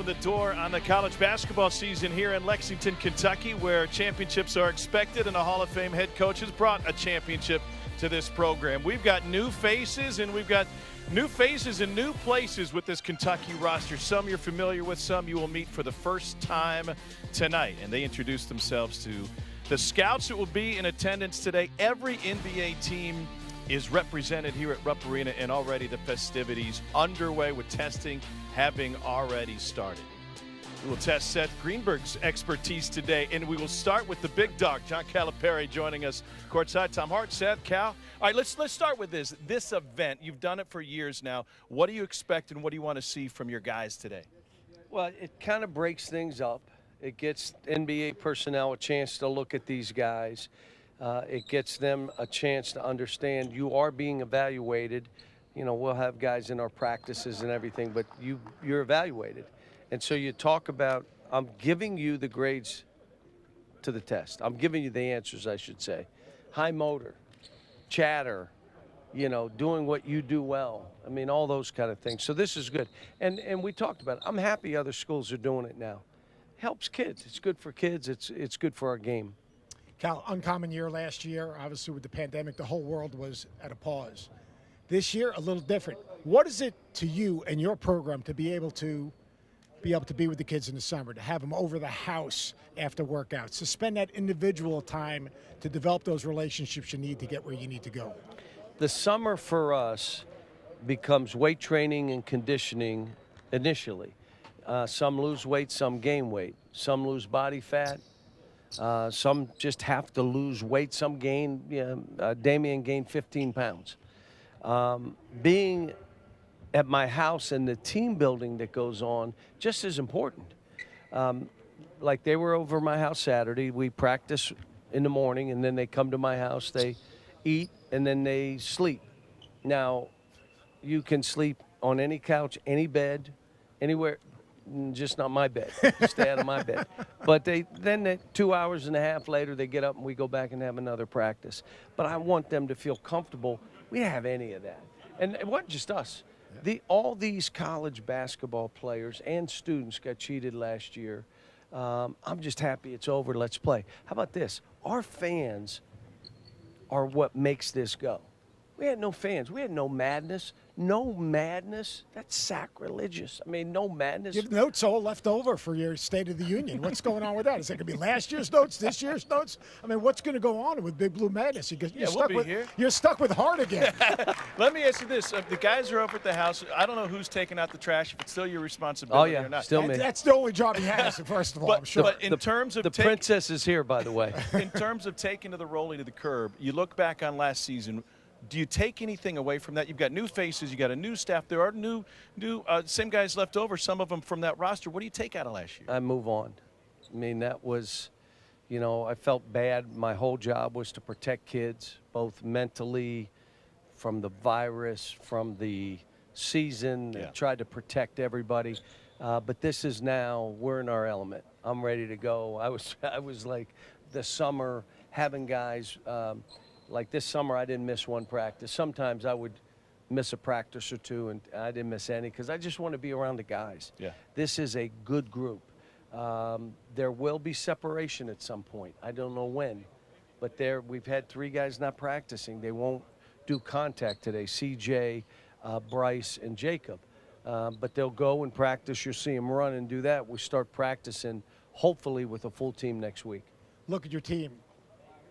open the door on the college basketball season here in Lexington, Kentucky, where championships are expected, and a Hall of Fame head coach has brought a championship to this program. We've got new faces, and we've got new faces in new places with this Kentucky roster. Some you're familiar with, some you will meet for the first time tonight. And they introduce themselves to the scouts that will be in attendance today. Every NBA team is represented here at Rupp Arena, and already the festivities underway with testing having already started. We will test Seth Greenberg's expertise today, and we will start with the big dog, John Calipari, joining us courtside. Tom Hart, Seth, Cal. All right, let's start with this event. You've done it for years now. What do you expect, and what do you want to see from your guys today? Well, it kind of breaks things up. It gets NBA personnel a chance to look at these guys. It gets them a chance to understand you are being evaluated. You know, we'll have guys in our practices and everything, but you're evaluated. And so you talk about, I'm giving you the grades to the test. I'm giving you the answers, I should say. High motor, chatter, you know, doing what you do well. I mean, all those kind of things. So this is good. And we talked about it. I'm happy other schools are doing it now. Helps kids. It's good for kids. It's good for our game. Cal, uncommon year last year. Obviously, with the pandemic, the whole world was at a pause. This year, a little different. What is it to you and your program to be able to be with the kids in the summer, to have them over the house after workouts, to spend that individual time to develop those relationships you need to get where you need to go? The summer for us becomes weight training and conditioning initially. Some lose weight, some gain weight. Some lose body fat. Some just have to lose weight. Some gain. Damian gained 15 pounds. Being at my house and the team building that goes on just as important. Like they were over my house Saturday. We practice in the morning, and then they come to my house. They eat, and then they sleep. Now, you can sleep on any couch, any bed, anywhere. Just not my bed. Stay out of my bed. But then 2 hours and a half later, they get up and we go back and have another practice. But I want them to feel comfortable. We didn't have any of that. And it wasn't just us. All these college basketball players and students got cheated last year. I'm just happy it's over. Let's play. How about this? Our fans are what makes this go. We had no fans. We had no madness. No madness. That's sacrilegious. I mean, no madness. Your notes all left over for your State of the Union. What's going on with that? Is it going to be last year's notes, this year's notes? I mean, what's going to go on with Big Blue Madness? You're stuck with Hart again. Let me ask you this. The guys are over at the house. I don't know who's taking out the trash, if it's still your responsibility or not. Still me. That's the only job he has, first of all, I'm sure. But in terms of the princess is here, by the way. In terms of taking to the rolling to the curb, you look back on last season. Do you take anything away from that? You've got new faces. You got a new staff. There are new same guys left over, some of them from that roster. What do you take out of last year? I move on. I mean, that was, I felt bad. My whole job was to protect kids, both mentally, from the virus, from the season. Yeah. Tried to protect everybody. But this is now, we're in our element. I'm ready to go. I was like the summer having guys like this summer, I didn't miss one practice. Sometimes I would miss a practice or two, and I didn't miss any because I just want to be around the guys. Yeah. This is a good group. There will be separation at some point. I don't know when, but we've had 3 guys not practicing. They won't do contact today, CJ, Bryce, and Jacob. But they'll go and practice. You'll see them run and do that. We start practicing, hopefully, with a full team next week. Look at your team.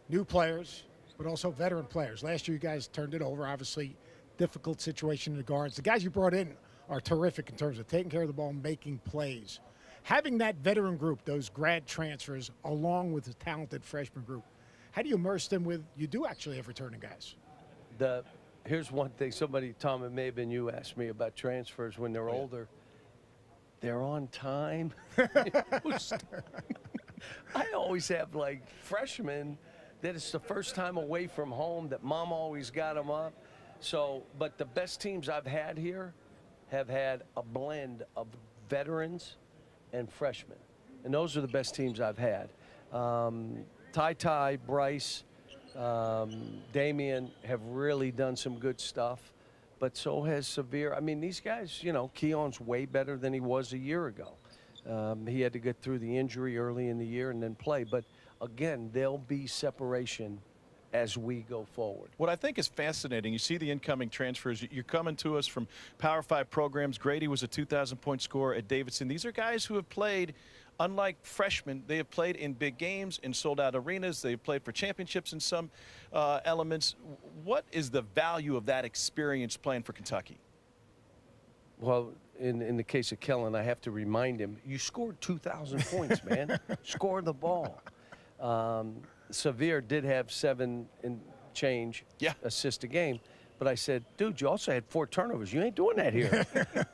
New players, but also veteran players. Last year, you guys turned it over. Obviously, difficult situation in the guards. The guys you brought in are terrific in terms of taking care of the ball and making plays. Having that veteran group, those grad transfers, along with the talented freshman group, how do you immerse them with, you do actually have returning guys? Here's one thing. Tom, it may have been you asked me about transfers when they're older. They're on time. I always have, like, freshmen that it's the first time away from home that mom always got them up. So, but the best teams I've had here have had a blend of veterans and freshmen. And those are the best teams I've had. Ty, Bryce, Damian have really done some good stuff. But so has Severe. I mean, these guys, Keon's way better than he was a year ago. He had to get through the injury early in the year and then play. But again, there'll be separation as we go forward. What I think is fascinating, you see the incoming transfers. You're coming to us from Power 5 programs. Grady was a 2,000-point scorer at Davidson. These are guys who have played, unlike freshmen, they have played in big games, in sold-out arenas. They've played for championships in some elements. What is the value of that experience playing for Kentucky? Well, in the case of Kellen, I have to remind him, you scored 2,000 points, man. Score the ball. Severe did have 7 and change assists a game. But I said, dude, you also had 4 turnovers. You ain't doing that here.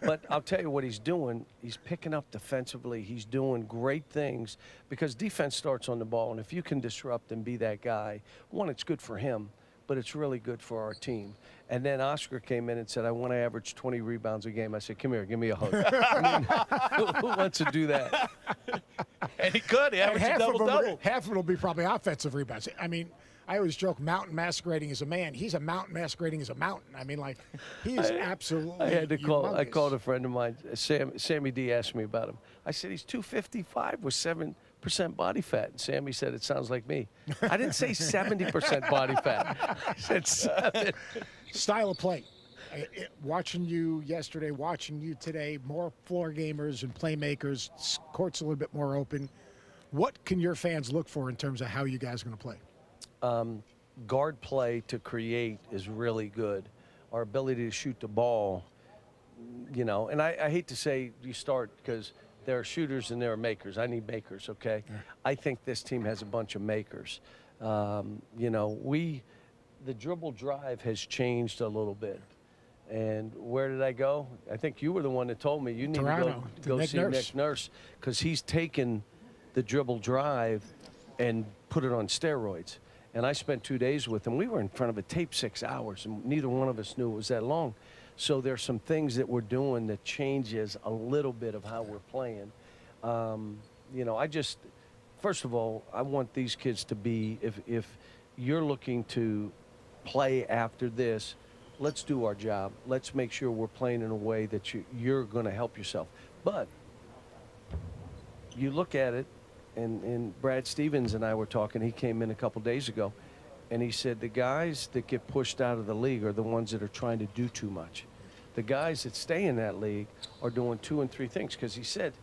But I'll tell you what he's doing. He's picking up defensively. He's doing great things because defense starts on the ball. And if you can disrupt and be that guy, one, it's good for him, but it's really good for our team. And then Oscar came in and said, I want to average 20 rebounds a game. I said, come here, give me a hug. I mean, who wants to do that? And he could. He averaged a double-double. Half of it will be probably offensive rebounds. I mean, I always joke mountain masquerading as a man. He's a mountain masquerading as a mountain. I mean, like, he is absolutely I had to call. I humongous. called a friend of mine, Sammy D asked me about him. I said, he's 255 with 7% body fat. And Sammy said, it sounds like me. I didn't say 70% body fat. I said 7. Style of play. Watching you yesterday, watching you today, more floor gamers and playmakers, court's a little bit more open. What can your fans look for in terms of how you guys are going to play? Guard play to create is really good. Our ability to shoot the ball, you know, and I hate to say you start because there are shooters and there are makers. I need makers, okay? Yeah. I think this team has a bunch of makers. You know, the dribble drive has changed a little bit. And where did I go? I think you were the one that told me you need Toronto, to go see Nick Nurse because he's taken the dribble drive and put it on steroids. And I spent 2 days with him. We were in front of a tape 6 hours, and neither one of us knew it was that long. So there's some things that we're doing that changes a little bit of how we're playing. You know, first of all, I want these kids to be, if you're looking to play after this, let's do our job. Let's make sure we're playing in a way that you're going to help yourself. But you look at it, and Brad Stevens and I were talking. He came in a couple days ago, and he said the guys that get pushed out of the league are the ones that are trying to do too much. The guys that stay in that league are doing 2 and 3 things because he said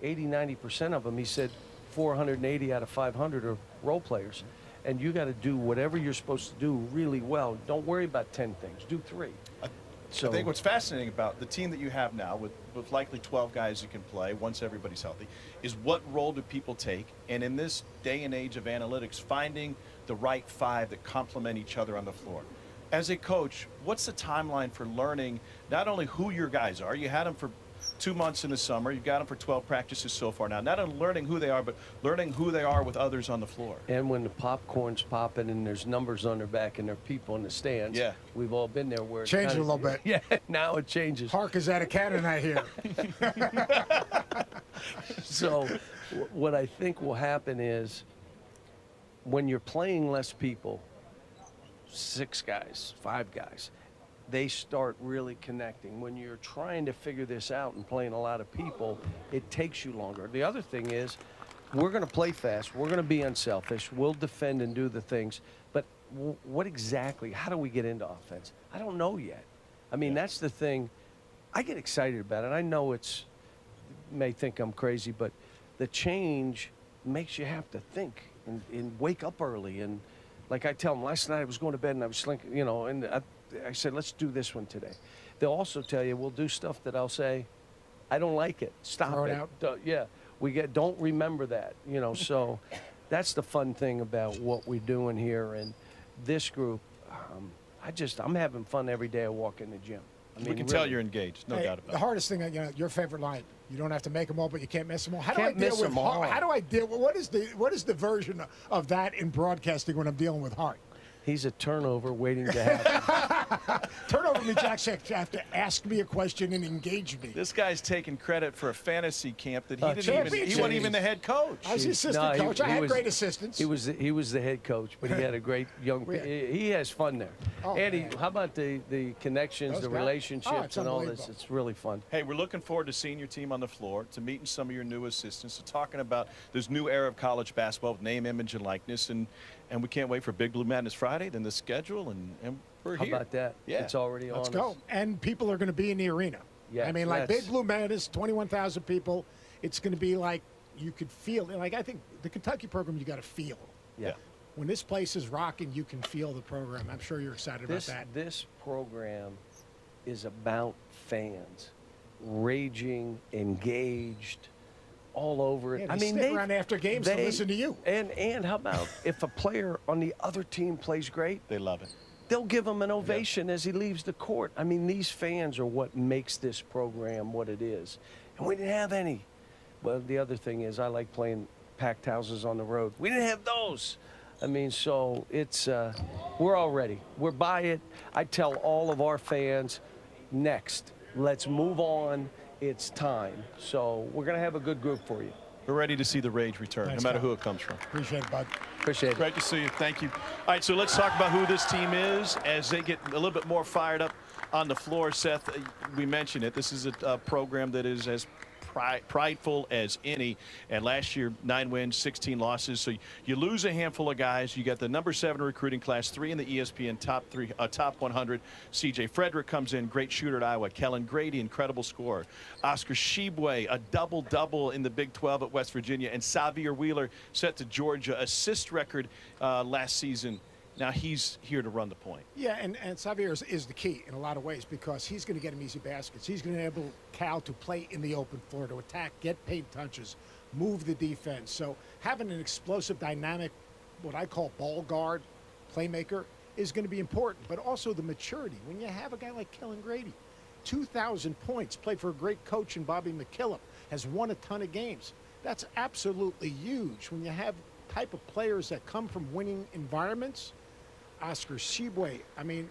80, 90% of them, he said 480 out of 500 are role players. And you got to do whatever you're supposed to do really well. Don't worry about 10 things. Do 3. I think what's fascinating about the team that you have now with likely 12 guys who can play once everybody's healthy is what role do people take? And in this day and age of analytics, finding the right 5 that complement each other on the floor. As a coach, what's the timeline for learning not only who your guys are, you had them for 2 months in the summer, you've got them for 12 practices so far now, not only learning who they are, but learning who they are with others on the floor. And when the popcorn's popping and there's numbers on their back and there are people in the stands, we've all been there where it changes a little bit. Yeah, now it changes. Hark is at a cannon, I hear. So what I think will happen is when you're playing less people, 6 guys, 5 guys, they start really connecting. When you're trying to figure this out and playing a lot of people, it takes you longer. The other thing is we're going to play fast. We're going to be unselfish. We'll defend and do the things. But what exactly, how do we get into offense? I don't know yet. I mean, that's the thing. I get excited about it. I know may think I'm crazy, but the change makes you have to think and wake up early. And like I tell them, last night I was going to bed and I was slinking, you know, and I said, let's do this one today. They'll also tell you, we'll do stuff that I'll say, I don't like it. Stop Throw it it. out. Yeah, don't remember that, you know. So that's the fun thing about what we're doing here. And this group, I'm having fun every day I walk in the gym. I mean, we can tell you're engaged, no doubt about it. The hardest thing, you know, your favorite line, you don't have to make them all, but you can't miss them all. How Can't miss them all. How do I deal with, what is the version of that in broadcasting when I'm dealing with Hart? He's a turnover waiting to happen. Turn over to me, Jack. You have to ask me a question and engage me. This guy's taking credit for a fantasy camp that he didn't even. He championship. wasn't even the head coach. I was the assistant coach. I had was- great assistants. He was the head coach, but he had a great young. He has fun there. Oh, Andy, man. how about the connections, Those the guys? relationships, Oh, it's and all this? unbelievable. It's really fun. Hey, we're looking forward to seeing your team on the floor, to meeting some of your new assistants, to talking about this new era of college basketball with name, image, and likeness, and we can't wait for Big Blue Madness Friday, then the schedule, and we're How here. about that? Yeah. It's already on. Let's us. go. And people are going to be in the arena. Yes, I mean, like that's- Big Blue Madness, 21,000 people. It's going to be like you could feel. Like I think the Kentucky program, you got to feel. Yeah. When this place is rocking, you can feel the program. I'm sure you're excited This about that. this program is about fans, raging, engaged, all over it. Yeah, they I mean, stick around after games to listen to you. And how about if a player on the other team plays great, They love it. they'll give him an ovation as he leaves the court. I mean, these fans are what makes this program what it is. And we didn't have any. Well, the other thing is I like playing packed houses on the road. We didn't have those. I mean, so it's we're all ready. We're by it. I tell all of our fans, next, let's move on. It's time. So we're going to have a good group for you. We're ready to see the rage return, Thanks, no matter Kyle. who it comes from. Appreciate it, bud. Appreciate it. Great to see you. Thank you. All right, so let's talk about who this team is as they get a little bit more fired up on the floor. Seth, we mentioned it. This is a program that is as prideful as any. And last year, 9 wins, 16 losses. So you lose a handful of guys. You got the number 7 recruiting class, 3 in the ESPN top 100. C.J. Frederick comes in, great shooter at Iowa. Kellen Grady, incredible scorer. Oscar Tshiebwe, a double-double in the Big 12 at West Virginia. And Xavier Wheeler set to Georgia assist record last season. Now he's here to run the point. Yeah, and Xavier is the key in a lot of ways because he's going to get him easy baskets. He's going to enable Cal to play in the open floor, to attack, get paint touches, move the defense. So having an explosive, dynamic, what I call ball guard, playmaker, is going to be important. But also the maturity. When you have a guy like Kellen Grady, 2,000 points, played for a great coach in Bobby McKillop, has won a ton of games. That's absolutely huge. When you have type of players that come from winning environments, Oscar Tshiebwe, I mean,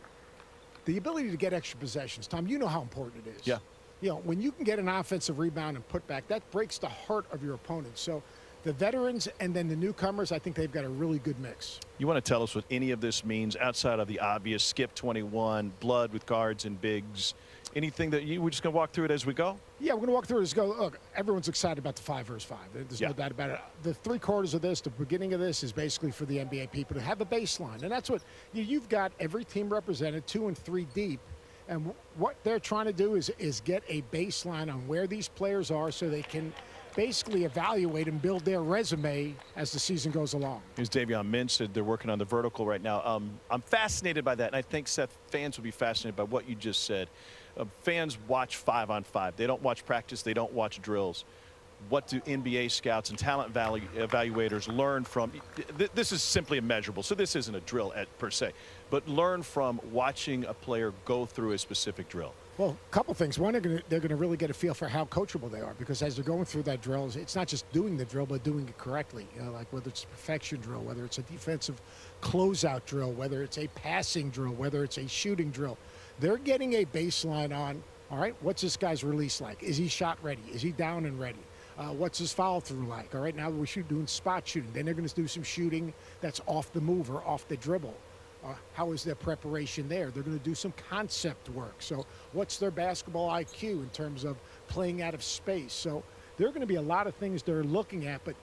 the ability to get extra possessions. Tom, you know how important it is. Yeah. You know, when you can get an offensive rebound and put back, that breaks the heart of your opponent. So the veterans and then the newcomers, I think they've got a really good mix. You want to tell us what any of this means outside of the obvious skip 21, blood with guards and bigs? Anything that we're just going to walk through it as we go? Yeah, we're going to walk through it. Go, look, everyone's excited about the 5 versus 5. There's Yeah. no doubt about it. The 3/4 of this, the beginning of this, is basically for the NBA people to have a baseline. And that's what you've got every team represented 2 and 3 deep. And what they're trying to do is get a baseline on where these players are so they can basically evaluate and build their resume as the season goes along. Here's Davion Mintz said they're working on the vertical right now. I'm fascinated by that, and I think, Seth, fans will be fascinated by what you just said. Fans watch 5-on-5. They don't watch practice. They don't watch drills. What do NBA scouts and talent evaluators learn from? This is simply immeasurable, so this isn't a drill per se, but learn from watching a player go through a specific drill. Well, a couple things. One, they're going to really get a feel for how coachable they are because as they're going through that drill, it's not just doing the drill, but doing it correctly. You know, like whether it's a perfection drill, whether it's a defensive closeout drill, whether it's a passing drill, whether it's a shooting drill. They're getting a baseline on, all right, what's this guy's release like? Is he shot ready? Is he down and ready? What's his follow through like? All right, now we're doing spot shooting. Then they're going to do some shooting that's off the move or off the dribble. How is their preparation there? They're going to do some concept work. So what's their basketball IQ in terms of playing out of space? So there are going to be a lot of things they're looking at, but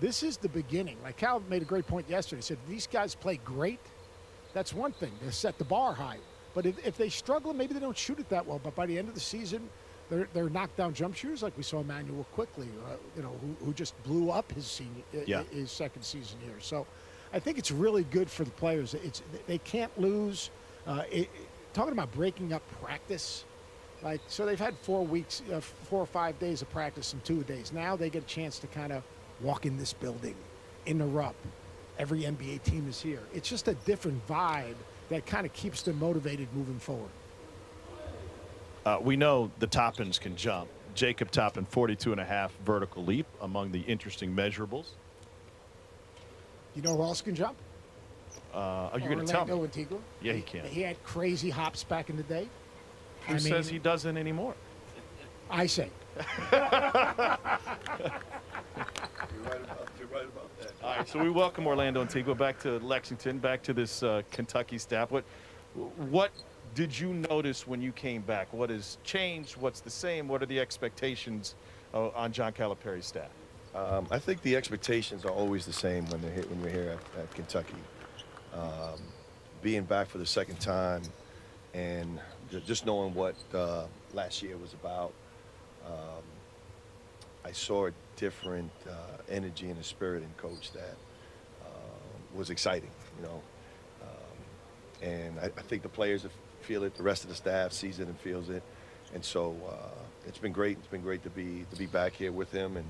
this is the beginning. Like Cal made a great point yesterday. He said, these guys play great. That's one thing. They set the bar high. But if they struggle, maybe they don't shoot it that well. But by the end of the season, they're knockdown jump shooters like we saw Emmanuel Quickly, who just blew up his second season here. So I think it's really good for the players. They can't lose. Talking about breaking up practice, so they've had 4 weeks, 4 or 5 days of practice and 2 days. Now they get a chance to kind of walk in this building, interrupt. Every NBA team is here. It's just a different vibe that kind of keeps them motivated moving forward. We know the Toppins can jump. Jacob Toppin, 42.5 vertical leap among the interesting measurables. You know who else can jump? You're going to tell me? Orlando Antigua. Yeah, he can. He had crazy hops back in the day. Who says he doesn't anymore? I say. You're right about that. All right, so we welcome Orlando Antigua back to Lexington, back to this Kentucky staff. What did you notice when you came back? What has changed? What's the same? What are the expectations on John Calipari's staff? I think the expectations are always the same when we're here at Kentucky. Being back for the second time and just knowing what last year was about, I saw a different energy and a spirit in Coach that was exciting, and I think the players feel it. The rest of the staff sees it and feels it, and so it's been great. It's been great to be back here with him, and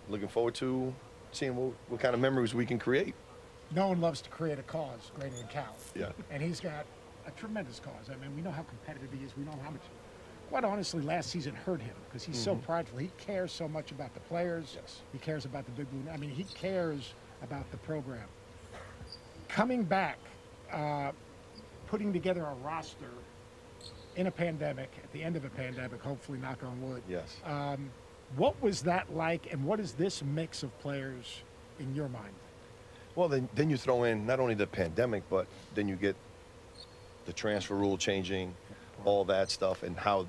looking forward to seeing what kind of memories we can create. No one loves to create a cause greater than Cal. Yeah. And he's got a tremendous cause. I mean, we know how competitive he is. We know how much, quite honestly, last season hurt him because he's so prideful. He cares so much about the players. Yes. He cares about the big blue. I mean, he cares about the program. Coming back, putting together a roster in a pandemic, at the end of a pandemic, hopefully, knock on wood. Yes. What was that like, and what is this mix of players in your mind? Well, then you throw in not only the pandemic, but then you get the transfer rule changing, all that stuff, and how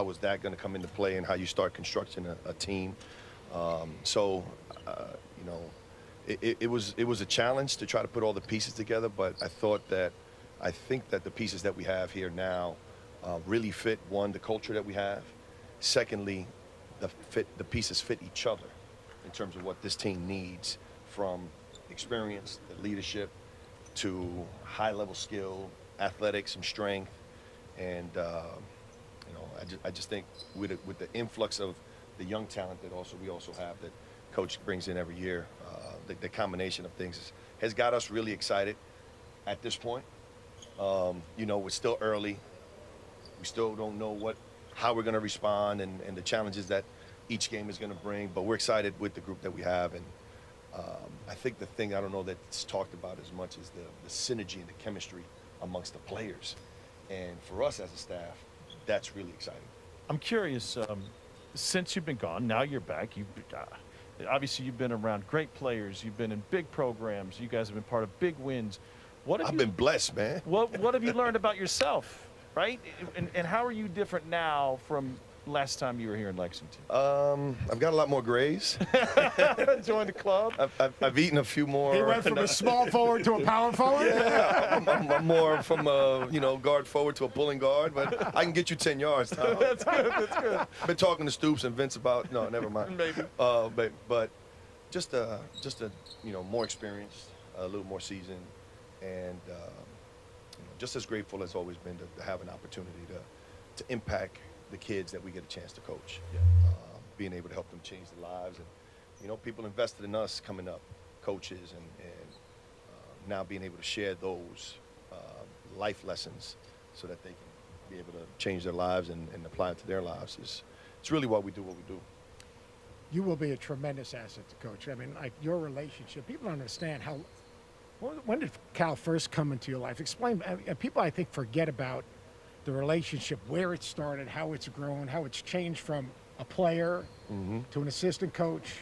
is that going to come into play, and how you start constructing a team. It was a challenge to try to put all the pieces together, but I think that the pieces that we have here now really fit, one, the culture that we have. Secondly, the pieces fit each other in terms of what this team needs, from experience, the leadership, to high-level skill, athletics, and strength. And I just think with the influx of the young talent that we also have, that Coach brings in every year, the combination of things has got us really excited at this point. We're still early. We still don't know how we're going to respond and the challenges that each game is going to bring, but we're excited with the group that we have. And I think the thing I don't know that's talked about as much is the synergy and the chemistry amongst the players. And for us as a staff, that's really exciting. I'm curious, since you've been gone, now you're back. Obviously, you've been around great players. You've been in big programs. You guys have been part of big wins. I've been blessed, man. What have you learned about yourself, right? And how are you different now from last time you were here in Lexington? I've got a lot more grays. Join the club. I've eaten a few more. He went from a small forward to a power forward? Yeah, I'm more from a guard forward to a pulling guard, but I can get you 10 yards, Tom. That's good. That's good. I've been talking to Stoops and Vince about, no, never mind. Maybe. But just a more experienced, a little more seasoned, and just as grateful as always been to have an opportunity to impact the kids that we get a chance to coach. Yeah. Being able to help them change their lives, and people invested in us coming up, coaches, and now being able to share those life lessons so that they can be able to change their lives and apply it to their lives. It's really why we do what we do. You will be a tremendous asset to coach. I mean, like, your relationship, people don't understand how. When did Cal first come into your life? Explain. People, I think, forget about the relationship, where it started, how it's grown, how it's changed from a player to an assistant coach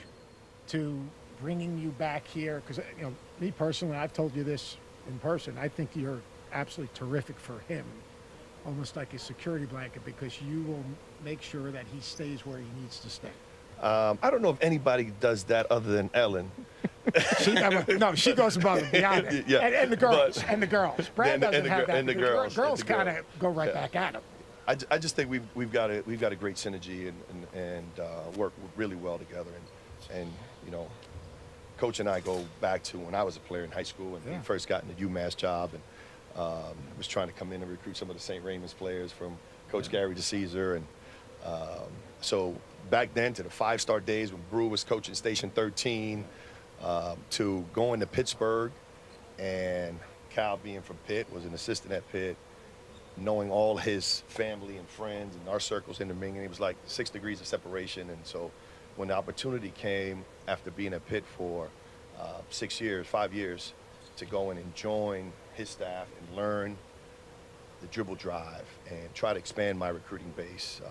to bringing you back here. Because me personally, I've told you this in person, I think you're absolutely terrific for him, almost like a security blanket, because you will make sure that he stays where he needs to stay. I don't know if anybody does that other than Ellen. She goes above and beyond it. Yeah, and the girls. Brad doesn't have that. And the girls. Girls kind of go right back at him. I just think we've got a great synergy and work really well together. And Coach and I go back to when I was a player in high school and he first got in the UMass job and was trying to come in and recruit some of the St. Raymond's players, from Coach Gary DeCesar. And so back then to the 5-star days when Brew was coaching Station 13, to going to Pittsburgh, and Cal, being from Pitt, was an assistant at Pitt, knowing all his family and friends and our circles intermingling. It was like 6 degrees of separation. And so when the opportunity came after being at Pitt for 5 years, to go in and join his staff and learn the dribble drive and try to expand my recruiting base.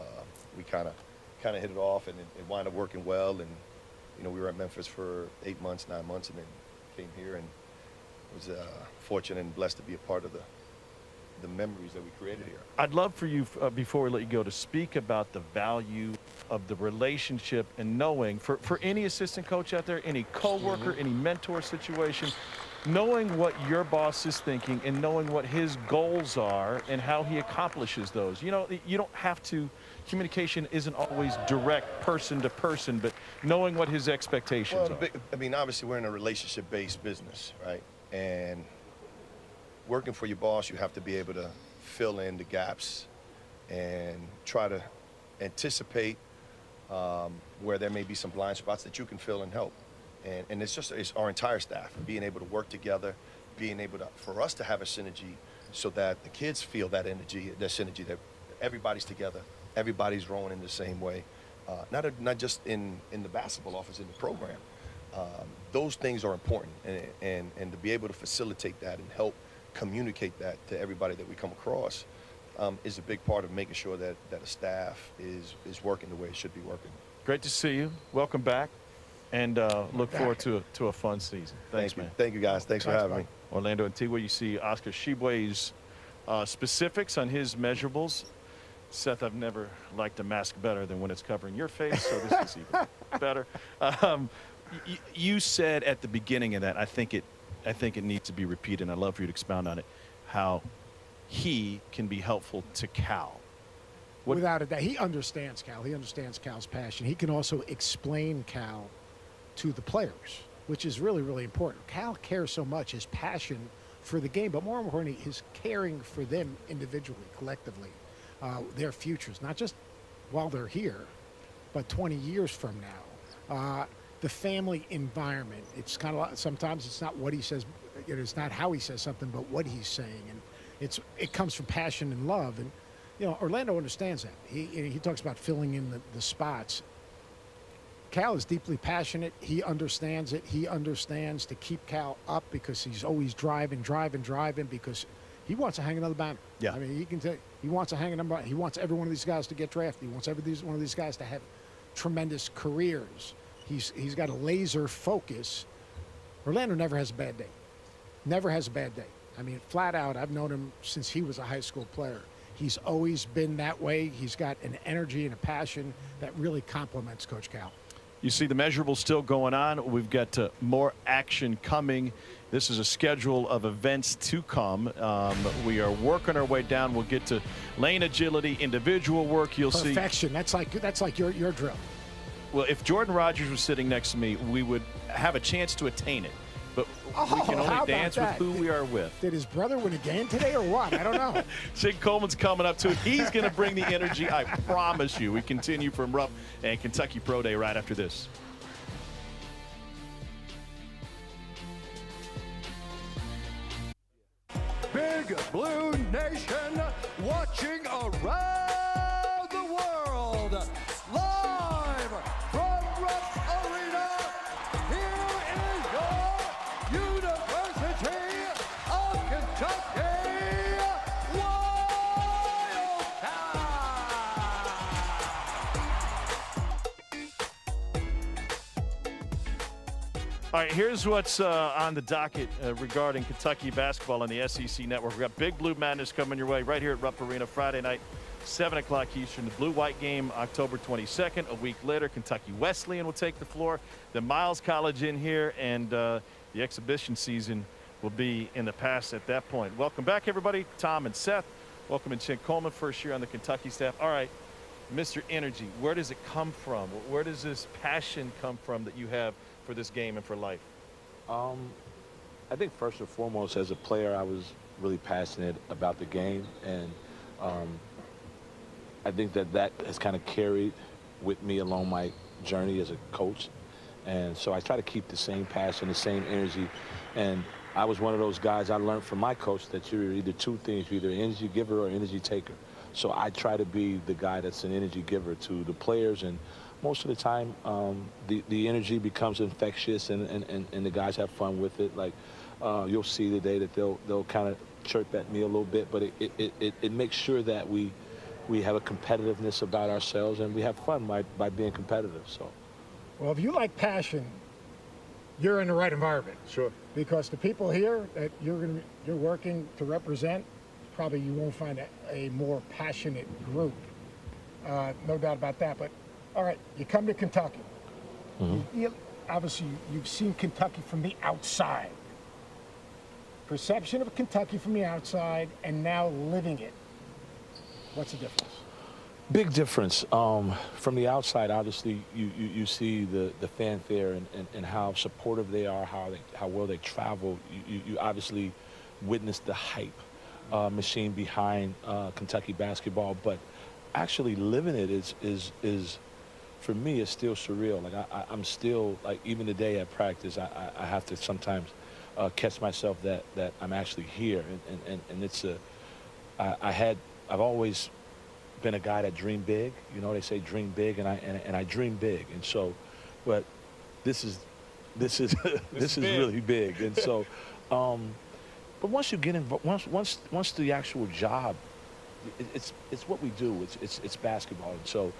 We kind of hit it off, and it wound up working well. And we were at Memphis for 8 months, 9 months, and then came here and was fortunate and blessed to be a part of the memories that we created here. I'd love for you, before we let you go, to speak about the value of the relationship and knowing, for any assistant coach out there, any coworker, any mentor situation, knowing what your boss is thinking and knowing what his goals are and how he accomplishes those. You don't have to, communication isn't always direct person to person, but knowing what his expectations are. I mean, obviously we're in a relationship-based business, right? And working for your boss, you have to be able to fill in the gaps and try to anticipate where there may be some blind spots that you can fill and help. And it's our entire staff being able to work together, being able to, for us to have a synergy so that the kids feel that synergy, that everybody's together, everybody's rowing in the same way. Not just in the basketball office, in the program. Those things are important, and to be able to facilitate that and help communicate that to everybody that we come across is a big part of making sure that a staff is working the way it should be working. Great to see you. Welcome back, and look forward to a fun season. Thanks, man. Thank you, guys. Thanks for having me. Orlando Antigua, you see Oscar Tshiebwe's specifics on his measurables. Seth, I've never liked a mask better than when it's covering your face, so this is even better. You said at the beginning of that, I think it needs to be repeated, and I'd love for you to expound on it, how he can be helpful to Cal. Without a doubt. He understands Cal. He understands Cal's passion. He can also explain Cal to the players, which is really, really important. Cal cares so much, his passion for the game, but more importantly, his caring for them individually, collectively, their futures, not just while they're here, but 20 years from now. The family environment, it's kind of, sometimes it's not what he says, it's not how he says something, but what he's saying. And it comes from passion and love. And, Orlando understands that. He talks about filling in the spots. Cal is deeply passionate. He understands it. He understands to keep Cal up because he's always driving because he wants to hang another banner. Yeah. I mean, he wants to hang another banner. He wants every one of these guys to get drafted. He wants every one of these guys to have tremendous careers. He's got a laser focus. Orlando never has a bad day. Never has a bad day. I mean, flat out, I've known him since he was a high school player. He's always been that way. He's got an energy and a passion that really complements Coach Cal. You see the measurables still going on. We've got more action coming. This is a schedule of events to come. We are working our way down. We'll get to lane agility, individual work. You'll see perfection. That's like your drill. Well, if Jordan Rogers was sitting next to me, we would have a chance to attain it. But we can only dance with who we are with. Did his brother win a game today or what? I don't know. Sig Coleman's coming up to it. He's going to bring the energy, I promise you. We continue from Rupp and Kentucky Pro Day right after this. Big Blue Nation watching around the world. Live from Rupp Arena, here is your University of Kentucky All right, here's what's on the docket regarding Kentucky basketball on the SEC Network. We've got Big Blue Madness coming your way right here at Rupp Arena Friday night, 7 o'clock Eastern. The Blue-White game October 22nd. A week later, Kentucky Wesleyan will take the floor. Then Miles College in here, and the exhibition season will be in the past at that point. Welcome back, everybody. Tom and Seth. Welcome in Sig Coleman, first year on the Kentucky staff. All right, Mr. Energy, where does it come from? Where does this passion come from that you have for this game and for life? I think first and foremost, as a player, I was really passionate about the game, and I think that has kind of carried with me along my journey as a coach. And so I try to keep the same passion, the same energy. And I was one of those guys, I learned from my coach that you're either two things, you're either an energy giver or energy taker. So I try to be the guy that's an energy giver to the players, and most of the time the energy becomes infectious, and the guys have fun with it. Like you'll see today that they'll kind of chirp at me a little bit, but it makes sure that we have a competitiveness about ourselves and we have fun by being competitive. So, Well, if you like passion, you're in the right environment. sure. Because the people here that you're working to represent, probably you won't find a more passionate group. No doubt about that. But all right, you come to Kentucky. Obviously, you've seen Kentucky from the outside. Perception of Kentucky from the outside, and now living it. What's the difference? Big difference. From the outside, obviously, you see the fanfare and how supportive they are, how well they travel. You obviously witness the hype machine behind Kentucky basketball, but actually living it is for me, it's still surreal. Like I'm still, like, even today at practice, I have to sometimes catch myself that I'm actually here, and it's I've always been a guy that dreamed big. You know, they say dream big, and I dream big, and so, but this is this is big. really big, and so, but once you get involved, once the actual job, it's what we do. It's basketball, and so.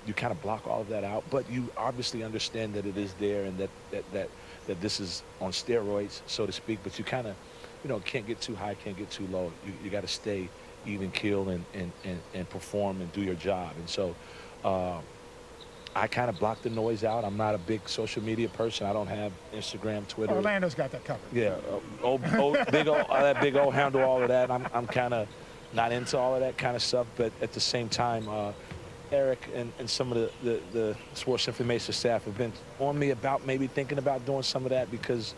You kind of block all of that out, but you obviously understand that it is there and that this is on steroids, so to speak. But you kind of, can't get too high, can't get too low. You got to stay even keel and perform and do your job. And so I kind of block the noise out. I'm not a big social media person. I don't have Instagram, Twitter. Orlando's got that covered. Yeah, that big old handle, all of that. I'm kind of not into all of that kind of stuff, but at the same time, Eric and some of the sports information staff have been on me about maybe thinking about doing some of that, because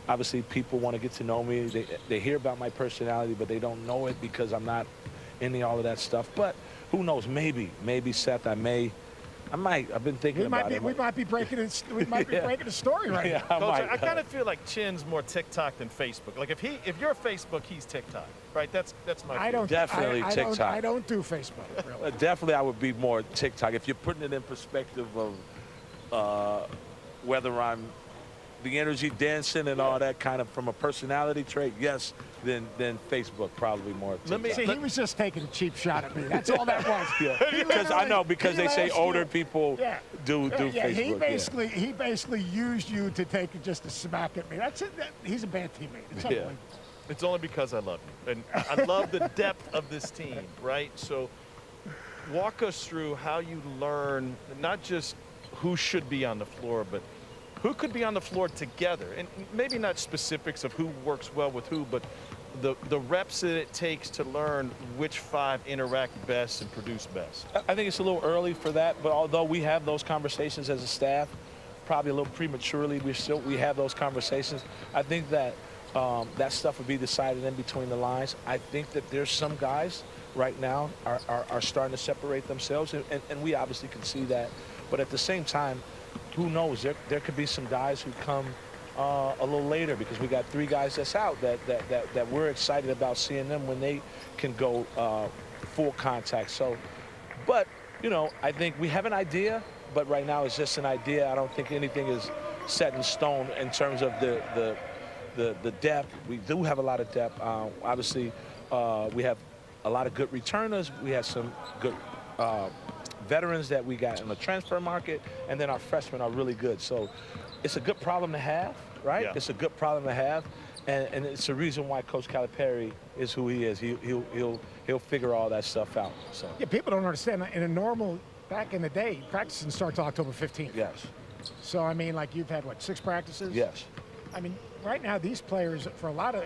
obviously people want to get to know me. They hear about my personality, but they don't know it because I'm not into all of that stuff. But who knows? Maybe Seth, I might. I've been thinking about it. We might be breaking it. We might be breaking a story right Yeah, now. Coach, I kind of feel like Chin's more TikTok than Facebook. Like if you're Facebook, he's TikTok, right? That's my. I don't Definitely TikTok. I don't do Facebook. Really. Definitely, I would be more TikTok. If you're putting it in perspective of whether I'm the energy dancing and all that kind of from a personality trait, yes, then Facebook probably more. TikTok. See, he was just taking a cheap shot at me. That's all that was. Because they say older people do Facebook. He basically used you to take just a smack at me. That's it. He's a bad teammate. It's unbelievable. It's only because I love you, and I love the depth of this team, right? So, walk us through how you learn not just who should be on the floor, but who could be on the floor together, and maybe not specifics of who works well with who, but the reps that it takes to learn which five interact best and produce best. I think it's a little early for that, but although we have those conversations as a staff, probably a little prematurely, we have those conversations. I think that that stuff would be decided in between the lines. I think that there's some guys right now are starting to separate themselves, and we obviously can see that. But at the same time, who knows? There could be some guys who come a little later, because we got three guys that's out that we're excited about seeing them when they can go full contact. So, but I think we have an idea, but right now it's just an idea. I don't think anything is set in stone in terms of the depth. We do have a lot of depth. Obviously, we have a lot of good returners. We have some good veterans that we got in the transfer market, and then our freshmen are really good. So it's a good problem to have, right? Yeah. It's a good problem to have, and it's a reason why Coach Calipari is who he is. He'll figure all that stuff out. So Yeah, people don't understand. In a normal, back in the day, practicing starts October 15th. yes, So, I mean, like, you've had, 6 practices? yes, I mean, right now, these players, for a lot of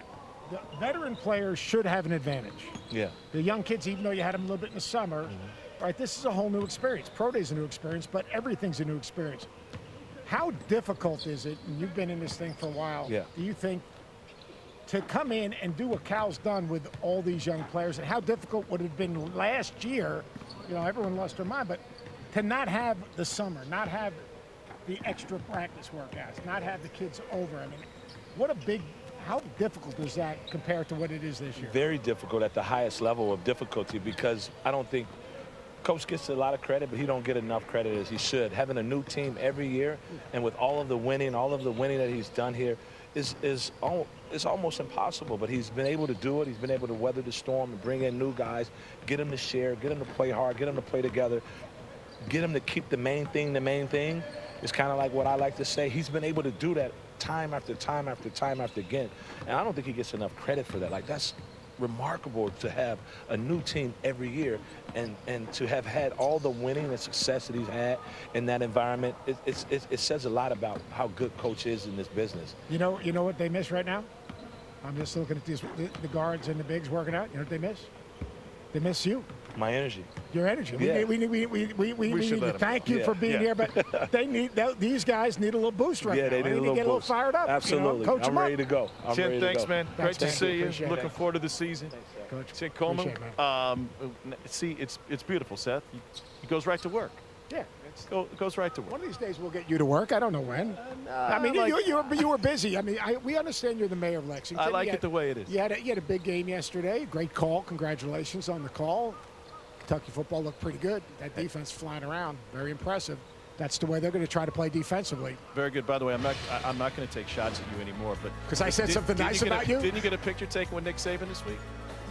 the veteran players, should have an advantage. yeah. The young kids, even though you had them a little bit in the summer, right, this is a whole new experience. Pro Day's a new experience, but everything's a new experience. How difficult is it, and you've been in this thing for a while, Yeah. do you think, to come in and do what Cal's done with all these young players, and how difficult would it have been last year? Everyone lost their mind, but to not have the summer, not have the extra practice workouts, not have the kids over. I mean, how difficult is that compared to what it is this year? Very difficult at the highest level of difficulty, because I don't think Coach gets a lot of credit, but he don't get enough credit as he should. Having a new team every year, and with all of the winning that he's done here, it's almost impossible, but he's been able to do it. He's been able to weather the storm and bring in new guys, get them to share, get them to play hard, get them to play together, get them to keep the main thing the main thing. It's kind of like what I like to say. He's been able to do that time after time after time after again, and I don't think he gets enough credit for that. Like, that's remarkable to have a new team every year and to have had all the winning and success that he's had in that environment. It says a lot about how good coach is in this business. You know what they miss right now? I'm just looking at the guards and the bigs working out. You know what they miss? They miss you. My energy. Your energy. Yeah. We need should to let 'em thank go. you for being here, but these guys need a little boost right now. They need a to little get a little boost. fired up. Absolutely. Coach I'm them ready up. to go. I'm Tim, ready to thanks, go. man. Thanks, Great to thank see you. you. Appreciate Looking it. forward to the season. Coach. Tim Coleman. Appreciate it, See, it's beautiful, Seth. He goes right to work. Yeah. Goes right to work. One of these days we'll get you to work. I don't know when. I mean, you were busy. I mean, we understand you're the mayor of Lexington. I like it the way it is. You had a big game yesterday. Great call. Congratulations on the call. Kentucky football looked pretty good. That defense flying around, very impressive. That's the way they're going to try to play defensively. Very good. By the way, I'm not going to take shots at you anymore, but 'Cause I said something nice about you? Didn't you get a picture taken with Nick Saban this week?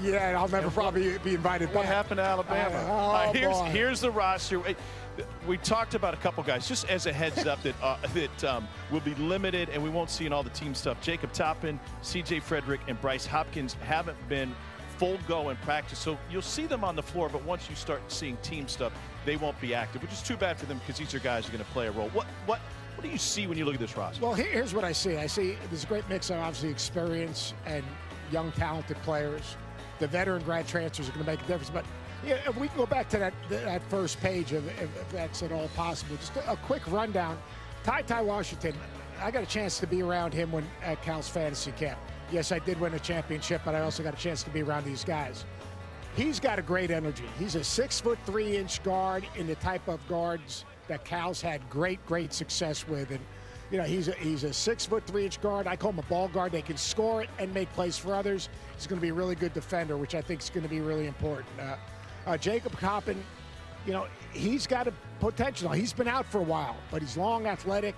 Yeah, and I'll never probably be invited What back. happened to Alabama? Oh, boy. Here's the roster. We talked about a couple guys, just as a heads up that will be limited and we won't see in all the team stuff. Jacob Toppin, C.J. Frederick, and Bryce Hopkins haven't been full go in practice, so you'll see them on the floor, but once you start seeing team stuff, they won't be active, which is too bad for them because these are guys who are going to play a role. What do you see when you look at this roster? Well, here's what I see. I see there's a great mix of obviously experience and young, talented players. The veteran grad transfers are going to make a difference. But yeah, if we can go back to that first page, if that's at all possible, just a quick rundown. Ty Washington, I got a chance to be around him at Cal's fantasy camp. Yes, I did win a championship, but I also got a chance to be around these guys. He's got a great energy. He's a 6'3" guard in the type of guards that Cal's had great success with. And you know, he's a 6'3" guard. I call him a ball guard. They can score it and make plays for others. He's going to be a really good defender, which I think is going to be really important. Jacob Toppin, you know, he's got a potential. He's been out for a while, but he's long, athletic.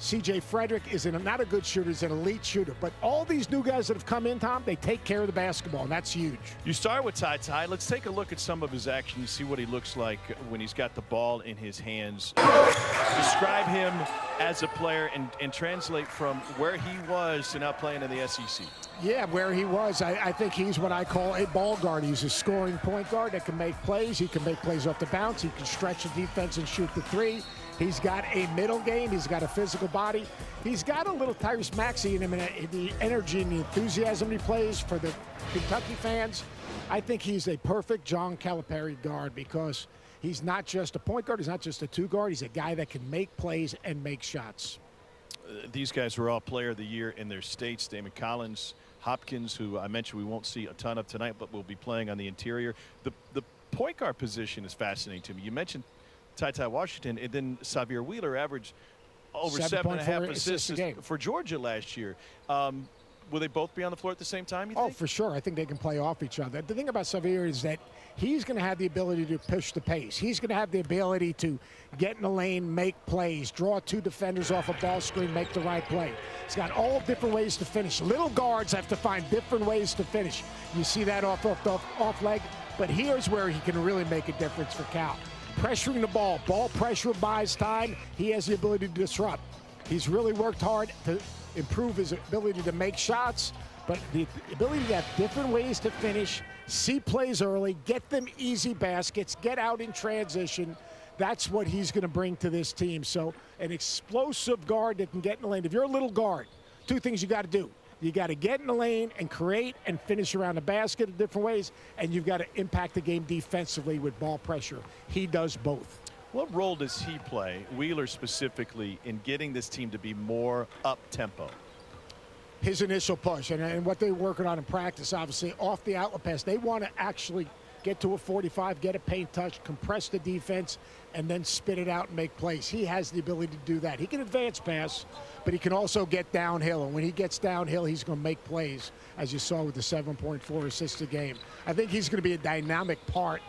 C.J. Frederick is not a good shooter, he's an elite shooter. But all these new guys that have come in, Tom, they take care of the basketball, and that's huge. You start with Ty. Let's take a look at some of his action. You see what he looks like when he's got the ball in his hands. Describe him as a player and translate from where he was to now playing in the SEC. Yeah, where he was, I think he's what I call a ball guard. He's a scoring point guard that can make plays. He can make plays off the bounce. He can stretch the defense and shoot the three. He's got a middle game. He's got a physical body. He's got a little Tyrese Maxey in him, and the energy and the enthusiasm he plays for the Kentucky fans. I think he's a perfect John Calipari guard because he's not just a point guard. He's not just a two guard. He's a guy that can make plays and make shots. These guys were all player of the year in their states. Damon Collins, Hopkins, who I mentioned we won't see a ton of tonight, but will be playing on the interior. The point guard position is fascinating to me. You mentioned Ty Washington, and then Xavier Wheeler averaged over 7.5 assists a game for Georgia last year. Will they both be on the floor at the same time, you think? Oh, for sure. I think they can play off each other. The thing about Xavier is that he's going to have the ability to push the pace. He's going to have the ability to get in the lane, make plays, draw two defenders off a ball screen, make the right play. He's got all different ways to finish. Little guards have to find different ways to finish. You see that off leg, but here's where he can really make a difference for Cal. Pressuring the ball pressure buys time. He has the ability to disrupt. He's really worked hard to improve his ability to make shots, but the ability to have different ways to finish, see plays early, get them easy baskets, get out in transition. That's what he's going to bring to this team. So an explosive guard that can get in the lane. If you're a little guard, two things you got to do. You got to get in the lane and create and finish around the basket in different ways, and you've got to impact the game defensively with ball pressure. He does both. What role does he play, Wheeler specifically, in getting this team to be more up-tempo? His initial push and what they're working on in practice, obviously, off the outlet pass. They want to actually get to a 45, get a paint touch, compress the defense, and then spit it out and make plays. He has the ability to do that. He can advance pass, but he can also get downhill. And when he gets downhill, he's going to make plays, as you saw with the 7.4 assists a game. I think he's going to be a dynamic part.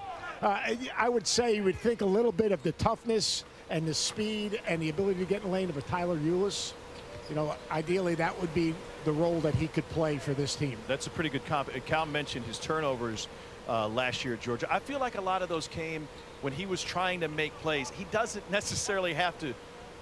I would say you would think a little bit of the toughness and the speed and the ability to get in the lane of a Tyler Ulis. you know, ideally that would be the role that he could play for this team. That's a pretty good comp. Cal mentioned his turnovers last year at Georgia. I feel like a lot of those came when he was trying to make plays. He doesn't necessarily have to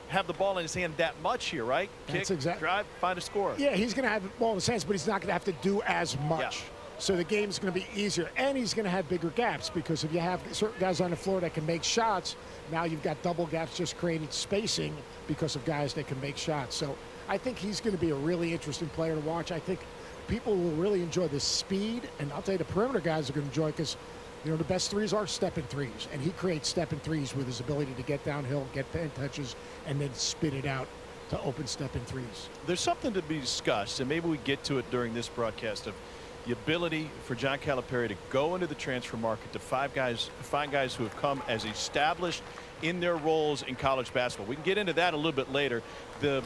have the ball in his hand that much here, right? That's Kick, drive, find a score. Yeah, he's going to have the ball in his hands, but he's not going to have to do as much. Yeah. So the game's going to be easier, and he's going to have bigger gaps because if you have certain guys on the floor that can make shots, now you've got double gaps just creating spacing because of guys that can make shots. So I think he's going to be a really interesting player to watch. I think people will really enjoy the speed, and I'll tell you the perimeter guys are going to enjoy it because, you know, the best threes are step-in threes, and he creates step-in threes with his ability to get downhill, get 10 touches, and then spit it out to open step-in threes. There's something to be discussed, and maybe we get to it during this broadcast, of the ability for John Calipari to go into the transfer market to find guys who have come as established in their roles in college basketball. We can get into that a little bit later. The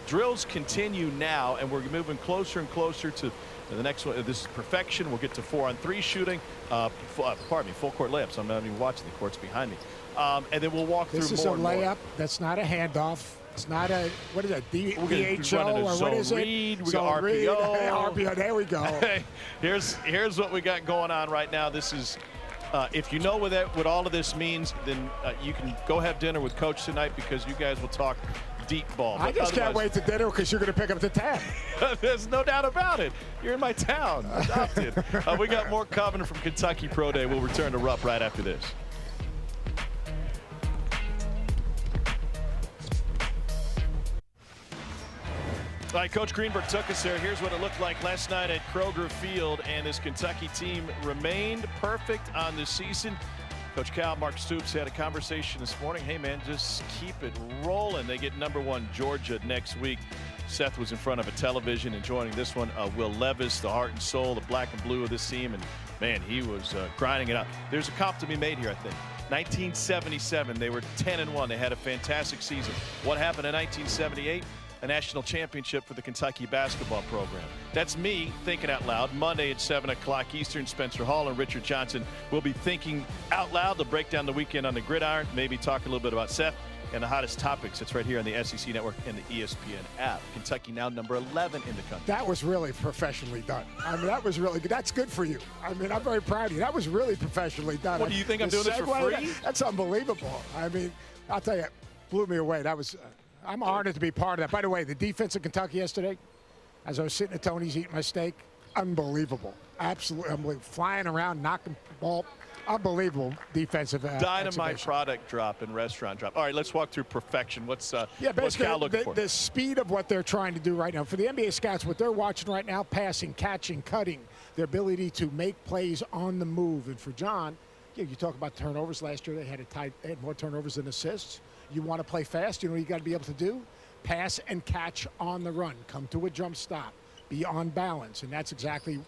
drills continue now, and we're moving closer and closer to the next one. This is perfection. We'll get to 4-on-3 shooting. Pardon me, full court layups. I'm not even watching, the court's behind me. And then we'll walk through more. This is a and more. layup. That's not a handoff. It's not a, what is that, We're gonna DHO run into or what is zone it? read, we Zone got read. RPO. RPO, there we go. Here's what we got going on right now. This is, if you know what all of this means, then you can go have dinner with Coach tonight because you guys will talk deep ball. I But just can't wait to dinner because you're going to pick up the tab. There's no doubt about it. You're in my town. Adopted. We got more coming from Kentucky Pro Day. We'll return to Rupp right after this. All right, Coach Greenberg took us there. Here's what it looked like last night at Kroger Field, and this Kentucky team remained perfect on the season. Coach Cal, Mark Stoops, had a conversation this morning. Hey, man, just keep it rolling. They get #1 Georgia next week. Seth was in front of a television and joining this one. Will Levis, the heart and soul, the black and blue of this team, and, man, he was grinding it out. There's a comp to be made here, I think. 1977, they were 10-1. They had a fantastic season. What happened in 1978? A national championship for the Kentucky basketball program. That's me thinking out loud. Monday at 7 o'clock Eastern, Spencer Hall and Richard Johnson will be thinking out loud. They'll break down the weekend on the gridiron, maybe talk a little bit about Seth and the hottest topics. It's right here on the SEC Network and the ESPN app. Kentucky now #11 in the country. That was really professionally done. I mean, that was really good. That's good for you. I mean, I'm very proud of you. That was really professionally done. What, do you think I'm doing this for free? That's unbelievable. I mean, I'll tell you, it blew me away. That was... I'm honored to be part of that. By the way, the defense in Kentucky yesterday, as I was sitting at Tony's eating my steak, unbelievable. Absolutely unbelievable. Flying around, knocking the ball. Unbelievable defensive Dynamite exhibition. product drop and restaurant drop. All right, let's walk through perfection. What's basically Cal looking for? the speed of what they're trying to do right now. For the NBA scouts, what they're watching right now, passing, catching, cutting, their ability to make plays on the move. And for John, you talk about turnovers. Last year they had more turnovers than assists. You want to play fast, you know what you got to be able to do? Pass and catch on the run. Come to a jump stop. Be on balance. And that's exactly,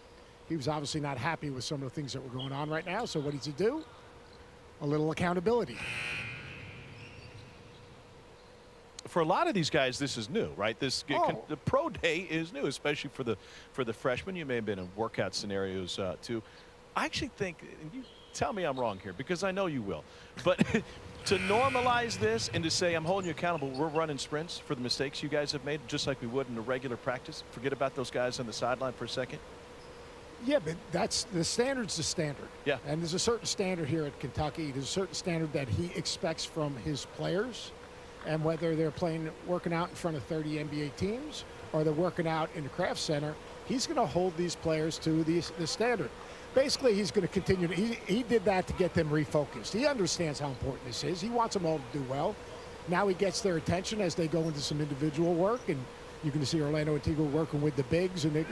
he was obviously not happy with some of the things that were going on right now. So what does he do? A little accountability. For a lot of these guys, this is new, right? The pro day is new, especially for the freshmen. You may have been in workout scenarios too. I actually think, and you tell me I'm wrong here because I know you will, but to normalize this and to say I'm holding you accountable, we're running sprints for the mistakes you guys have made, just like we would in a regular practice. Forget about those guys on the sideline for a second. Yeah, but that's the standard's the standard. Yeah. And there's a certain standard here at Kentucky. There's a certain standard that he expects from his players. And whether they're working out in front of 30 NBA teams or they're working out in the Kraft Center, he's going to hold these players to the standard. Basically, he's going to continue. He did that to get them refocused. He understands how important this is. He wants them all to do well. Now he gets their attention as they go into some individual work. And you can see Orlando Antigua working with the bigs. And they,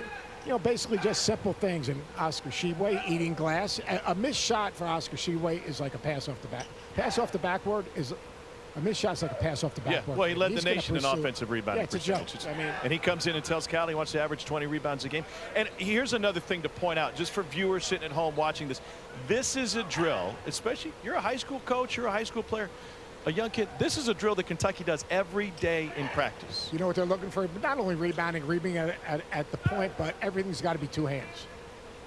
basically just simple things. And Oscar Tshiebwe eating glass. A missed shot for Oscar Tshiebwe is like a pass off the back. Pass off the backboard is... A missed shot's like a pass off the backboard. Yeah, well, he led the nation in offensive rebounding. Yeah, it's a joke. And he comes in and tells Cal he wants to average 20 rebounds a game. And here's another thing to point out, just for viewers sitting at home watching this. This is a drill, especially you're a high school coach, you're a high school player, a young kid. This is a drill that Kentucky does every day in practice. You know what they're looking for? Not only rebounding at the point, but everything's got to be two hands.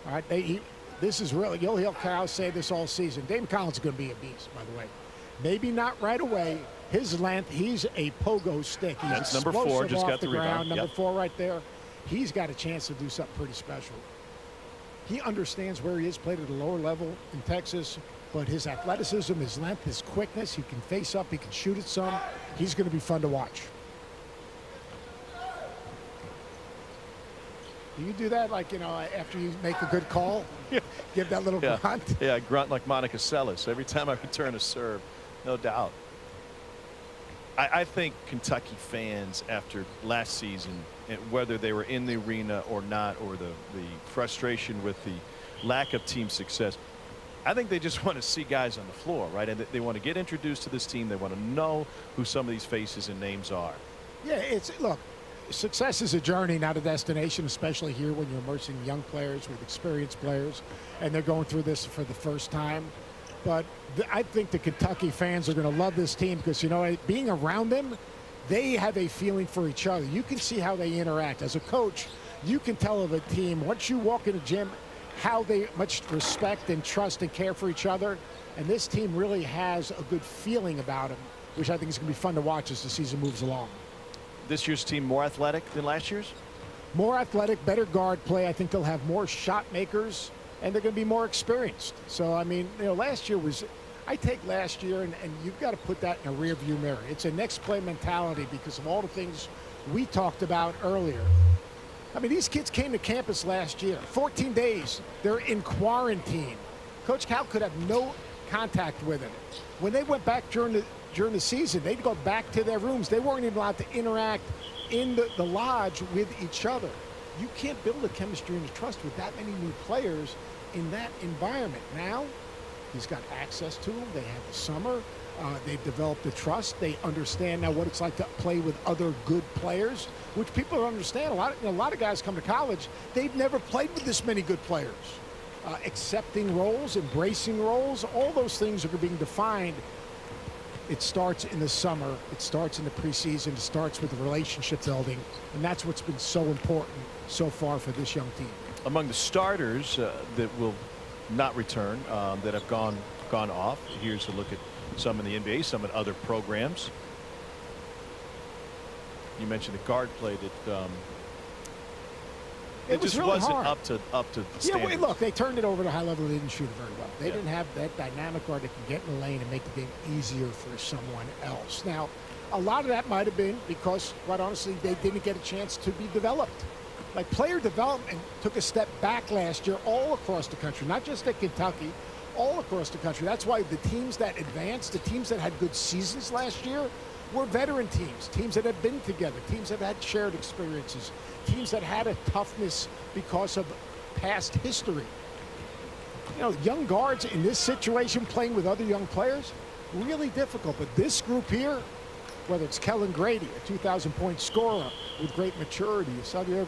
All right, this is really, you'll hear Cal say this all season. David Collins is going to be a beast, by the way. Maybe not right away, His length, he's a pogo stick. He's That's number explosive 4, just off got the ground. rebound. Number Yep. 4 right there. He's got a chance to do something pretty special. He understands where he is, played at a lower level in Texas, but his athleticism, his length, his quickness, he can face up, he can shoot it some. He's going to be fun to watch. Do you do that, like, after you make a good call? Give that little grunt? Yeah, I grunt like Monica Seles every time I return a serve, no doubt. I think Kentucky fans, after last season, whether they were in the arena or not, or the frustration with the lack of team success, I think they just want to see guys on the floor, right? And they want to get introduced to this team. They want to know who some of these faces and names are. Yeah, look, success is a journey, not a destination, especially here when you're immersing young players with experienced players, and they're going through this for the first time. But I think the Kentucky fans are going to love this team because, being around them, they have a feeling for each other. You can see how they interact. As a coach, you can tell of a team, once you walk in a gym, how they much respect and trust and care for each other. And this team really has a good feeling about them, which I think is going to be fun to watch as the season moves along. This year's team more athletic than last year's? More athletic, better guard play. I think they'll have more shot makers, and they're going to be more experienced. So, last year was, I take last year, and you've got to put that in a rearview mirror. It's a next play mentality because of all the things we talked about earlier. These kids came to campus last year, 14 days. They're in quarantine. Coach Cal could have no contact with them. When they went back during the season, they'd go back to their rooms. They weren't even allowed to interact in the lodge with each other. You can't build a chemistry and a trust with that many new players in that environment. Now, he's got access to them. They have the summer. They've developed the trust. They understand now what it's like to play with other good players, which people don't understand. A lot of guys come to college, they've never played with this many good players. Accepting roles, embracing roles, all those things are being defined. It starts in the summer. It starts in the preseason. It starts with the relationship building, and that's what's been so important so far for this young team. Among the starters that will not return, that have gone off, here's a look at some in the NBA, some in other programs. You mentioned the guard play that it was just really wasn't hard. up to the standards. Yeah, look, they turned it over to high level. They didn't shoot it very well. They didn't have that dynamic guard that can get in the lane and make the game easier for someone else. Now, a lot of that might have been because, quite honestly, they didn't get a chance to be developed. Like, player development took a step back last year all across the country, not just at Kentucky, all across the country. That's why the teams that advanced, the teams that had good seasons last year, were veteran teams that had been together, teams that had shared experiences, teams that had a toughness because of past history. Young guards in this situation playing with other young players, really difficult. But this group here, whether it's Kellen Grady, a 2,000-point scorer with great maturity, Xavier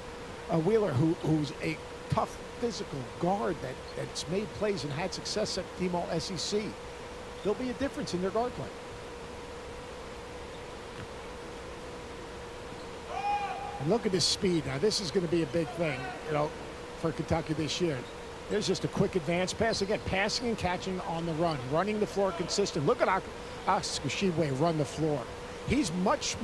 Wheeler, who's a tough physical guard that's made plays and had success at Team SEC, there'll be a difference in their guard play. And look at this speed. Now, this is going to be a big thing, for Kentucky this year. There's just a quick advance pass. Again, passing and catching on the run, running the floor consistent. Look at Oscar Tshiebwe run the floor. He's much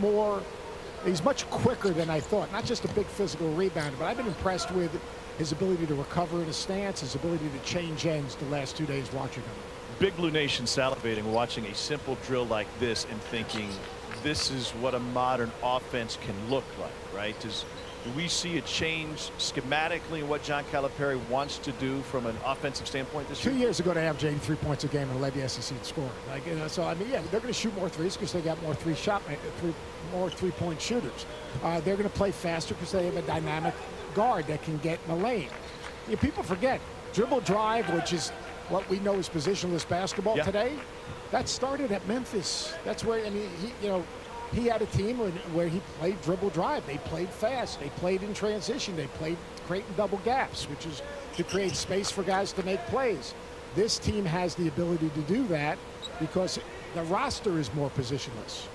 quicker than I thought. Not just a big physical rebounder, but I've been impressed with his ability to recover in a stance, his ability to change ends the last 2 days watching him. Big Blue Nation salivating watching a simple drill like this and thinking, this is what a modern offense can look like, right? Do we see a change schematically in what John Calipari wants to do from an offensive standpoint this year? 2 years ago, they averaged 83 points a game and led the SEC in scoring. They're going to shoot more threes because they got more three-point shooters. They're going to play faster because they have a dynamic guard that can get in the lane. People forget dribble drive, which is what we know is positionless basketball today. That started at Memphis. That's where he had a team where he played dribble drive. They played fast. They played in transition. They played creating double gaps, which is to create space for guys to make plays. This team has the ability to do that because the roster is more positionless.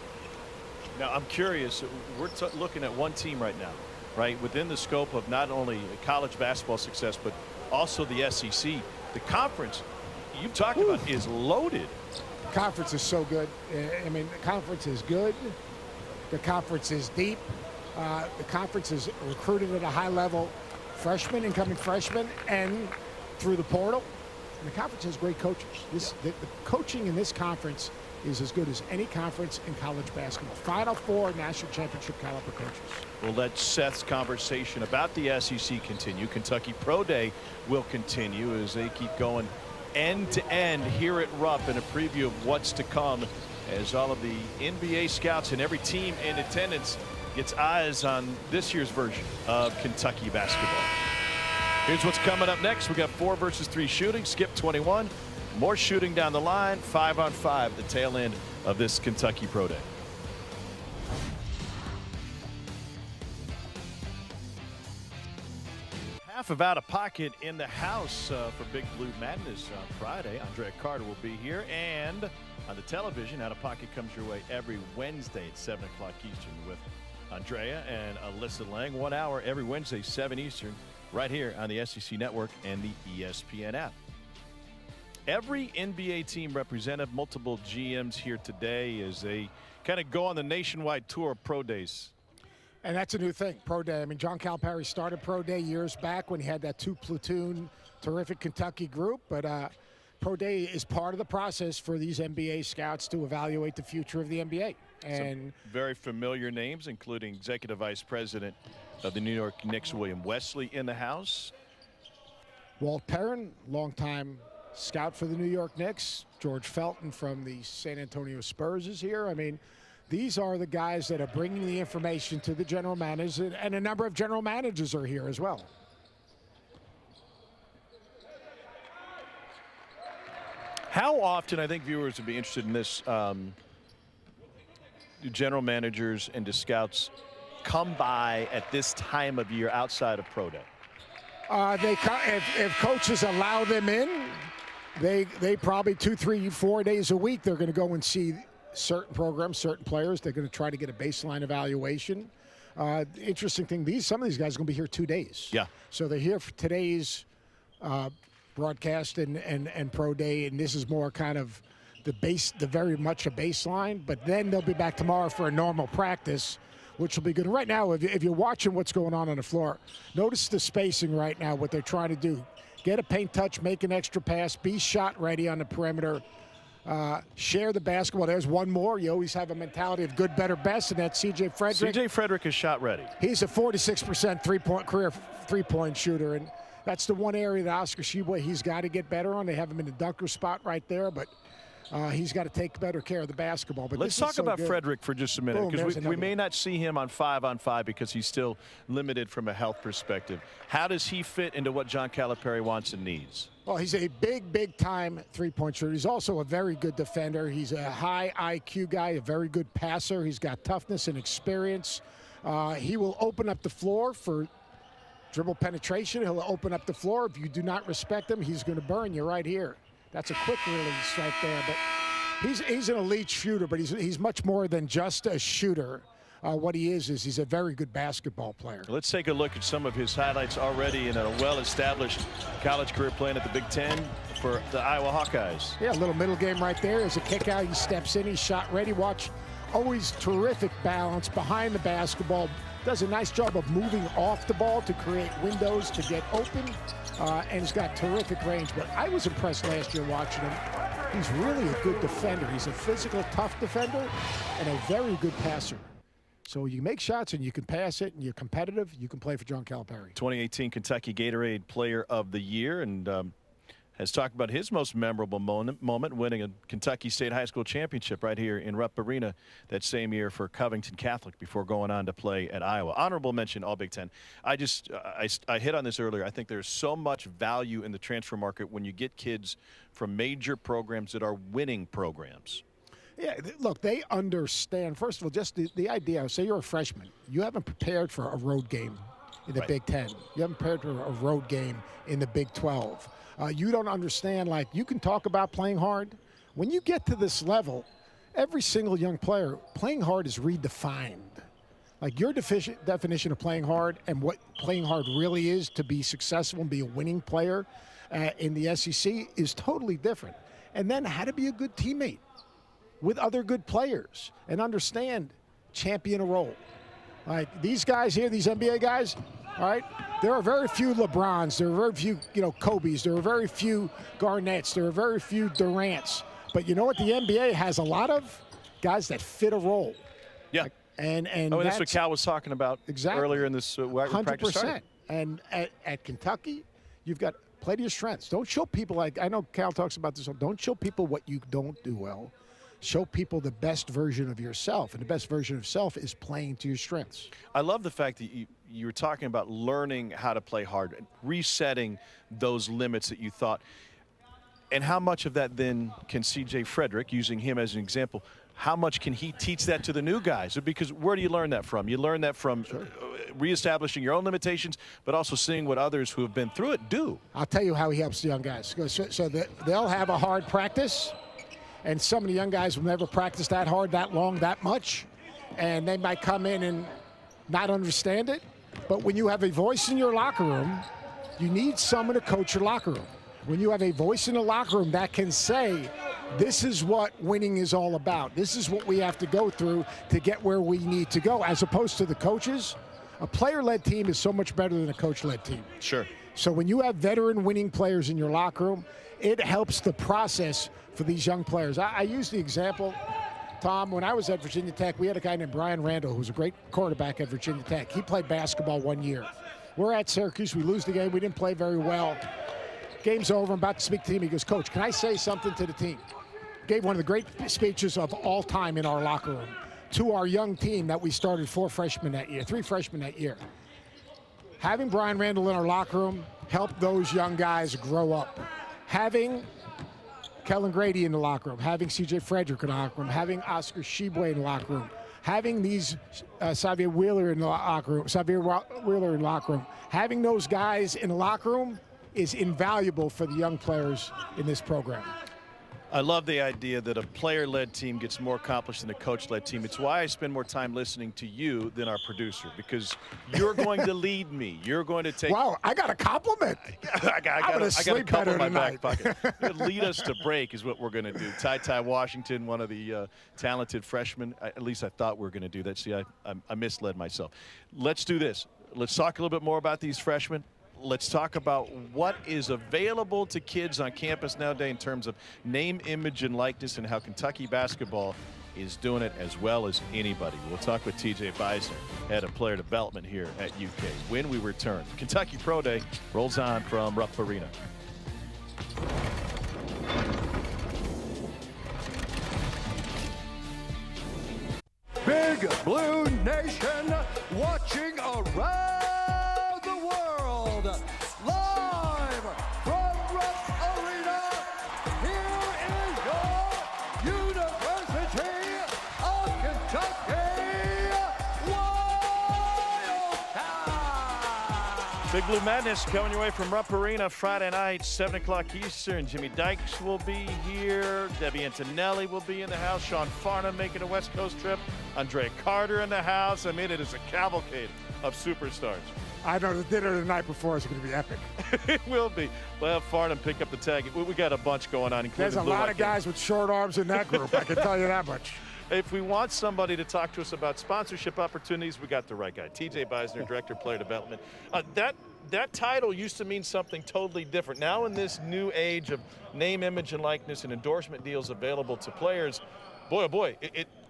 Now, I'm curious. We're looking at one team right now, right, within the scope of not only college basketball success, but also the SEC. The conference you've talked about is loaded Conference is so good. I mean, the conference is good. The conference is deep. The conference is recruited at a high level, freshmen, incoming freshmen, and through the portal. And the conference has great coaches. The coaching in this conference is as good as any conference in college basketball. Final Four national championship caliber coaches. We'll let Seth's conversation about the SEC continue. Kentucky Pro Day will continue as they keep going end to end here at Rupp, in a preview of what's to come as all of the NBA scouts and every team in attendance gets eyes on this year's version of Kentucky basketball. Here's what's coming up next. We got 4 versus 3 shooting. Skip 21. More shooting down the line. 5-on-5, the tail end of this Kentucky Pro Day. Half of Out of Pocket in the house for Big Blue Madness on Friday. Andrea Carter will be here, and on the television, Out of Pocket comes your way every Wednesday at 7 o'clock Eastern with Andrea and Alyssa Lang. 1 hour every Wednesday, 7 Eastern, right here on the SEC Network and the ESPN app. Every NBA team represented, multiple GMs here today as they kind of go on the nationwide tour of Pro Days. And that's a new thing, Pro Day. I mean, John Calipari started Pro Day years back when he had that 2-platoon terrific Kentucky group. But Pro Day is part of the process for these NBA scouts to evaluate the future of the NBA. And some very familiar names, including Executive Vice President of the New York Knicks, William Wesley, in the house. Walt Perrin, longtime scout for the New York Knicks. George Felton from the San Antonio Spurs is here. I mean, these are the guys that are bringing the information to the general managers, and a number of general managers are here as well. How often, I think viewers would be interested in this, do general managers and do scouts come by at this time of year outside of Pro Day? If coaches allow them in, they probably 2, 3, 4 days a week, they're going to go and see certain programs, certain players. They're going to try to get a baseline evaluation. The interesting thing, some of these guys are going to be here 2 days. Yeah. So they're here for today's broadcast and Pro Day, and this is more kind of the very much a baseline. But then they'll be back tomorrow for a normal practice, which will be good. Right now, if you're watching what's going on the floor, notice the spacing right now, what they're trying to do. Get a paint touch, make an extra pass, be shot ready on the perimeter, share the basketball. There's one more. You always have a mentality of good, better, best, and that's C.J. Frederick. C.J. Frederick is shot ready. He's a 46% career three-point shooter, and that's the one area that Oscar Tshiebwe, he's got to get better on. They have him in the dunker spot right there, but he's got to take better care of the basketball. But let's talk about Frederick for just a minute, because we may not see him on 5-on-5 because he's still limited from a health perspective. How does he fit into what John Calipari wants and needs? Well, he's a big time three-point shooter. He's also a very good defender. He's a high IQ guy, a very good passer. He's got toughness and experience. He will open up the floor for dribble penetration. He'll open up the floor. If you do not respect him, he's going to burn you right here. That's a quick release right there. But he's an elite shooter, but he's much more than just a shooter. What he is he's a very good basketball player. Let's take a look at some of his highlights already in a well-established college career playing at the Big Ten for the Iowa Hawkeyes. Yeah, a little middle game right there. There's a kick out. He steps in. He's shot ready. Watch. Always terrific balance behind the basketball. Does a nice job of moving off the ball to create windows to get open. And he's got terrific range. But I was impressed last year watching him. He's really a good defender. He's a physical, tough defender and a very good passer. So you make shots and you can pass it and you're competitive, you can play for John Calipari. 2018 Kentucky Gatorade Player of the Year, and has talked about his most memorable moment winning a Kentucky State High School championship right here in Rupp Arena that same year for Covington Catholic before going on to play at Iowa. Honorable mention, all Big Ten. I hit on this earlier. I think there's so much value in the transfer market when you get kids from major programs that are winning programs. Yeah, look, they understand. First of all, just the idea, say you're a freshman. You haven't prepared for a road game in the Big Ten. You haven't prepared for a road game in the Big 12. You don't understand, like, you can talk about playing hard. When you get to this level, every single young player, playing hard is redefined. Like, your definition of playing hard and what playing hard really is to be successful and be a winning player in the SEC is totally different. And then how to be a good teammate. with other good players and understand champion a role. Like these guys here, these NBA guys, all right, there are very few LeBrons, there are very few, Kobe's, there are very few Garnetts, there are very few Durants. But you know what the NBA has a lot of? Guys that fit a role. Yeah. And that's what Cal was talking about earlier in this practice started. 100%. And at Kentucky, you've got plenty of strengths. Don't show people, like I know Cal talks about this, don't show people what you don't do well. Show people the best version of yourself, and the best version of self is playing to your strengths. I love the fact that you were talking about learning how to play hard, and resetting those limits that you thought. And how much of that then can C.J. Frederick, using him as an example, how much can he teach that to the new guys? Because where do you learn that from? You learn that from reestablishing your own limitations, but also seeing what others who have been through it do. I'll tell you how he helps the young guys. So they'll have a hard practice, and some of the young guys will never practice that hard, that long, that much, and they might come in and not understand it. But when you have a voice in your locker room, you need someone to coach your locker room. When you have a voice in the locker room that can say, this is what winning is all about. This is what we have to go through to get where we need to go, as opposed to the coaches. A player-led team is so much better than a coach-led team. Sure. So when you have veteran winning players in your locker room, it helps the process for these young players. I use the example, Tom, when I was at Virginia Tech, we had a guy named Brian Randall who was a great quarterback at Virginia Tech. He played basketball 1 year. We're at Syracuse. We lose the game. We didn't play very well. Game's over. I'm about to speak to the team. He goes, Coach, can I say something to the team? Gave one of the great speeches of all time in our locker room to our young team that we started 3 freshmen that year. Having Brian Randall in our locker room helped those young guys grow up. Having Kellen Grady in the locker room, having C.J. Frederick in the locker room, having Oscar Tshiebwe in the locker room, having these Xavier Wheeler in the locker room, having those guys in the locker room is invaluable for the young players in this program. I love the idea that a player-led team gets more accomplished than a coach-led team. It's why I spend more time listening to you than our producer, because you're going to lead me. You're going to take. Wow, I got a compliment. I got a couple in my back pocket. Lead us to break is what we're going to do. Ty Washington, one of the talented freshmen. At least I thought we were going to do that. See, I misled myself. Let's do this. Let's talk a little bit more about these freshmen. Let's talk about what is available to kids on campus nowadays in terms of name, image, and likeness, and how Kentucky basketball is doing it as well as anybody. We'll talk with TJ Beisner, head of player development here at UK, when we return. Kentucky Pro Day rolls on from Rupp Arena. Big Blue Nation watching around the world. Live from Rupp Arena, here is your University of Kentucky Wildcats. Big Blue Madness coming your way from Rupp Arena Friday night, 7 o'clock Eastern. Jimmy Dykes will be here. Debbie Antonelli will be in the house. Sean Farnham making a West Coast trip. Andrea Carter in the house. I mean, it is a cavalcade of superstars. I know the dinner the night before is going to be epic. It will be. We'll have Farnham pick up the tag. We got a bunch going on, including There's a lot of guys with short arms in that group, I can tell you that much. If we want somebody to talk to us about sponsorship opportunities, we got the right guy. TJ Beisner, Director of Player Development. That title used to mean something totally different. Now in this new age of name, image, and likeness and endorsement deals available to players, boy, oh boy,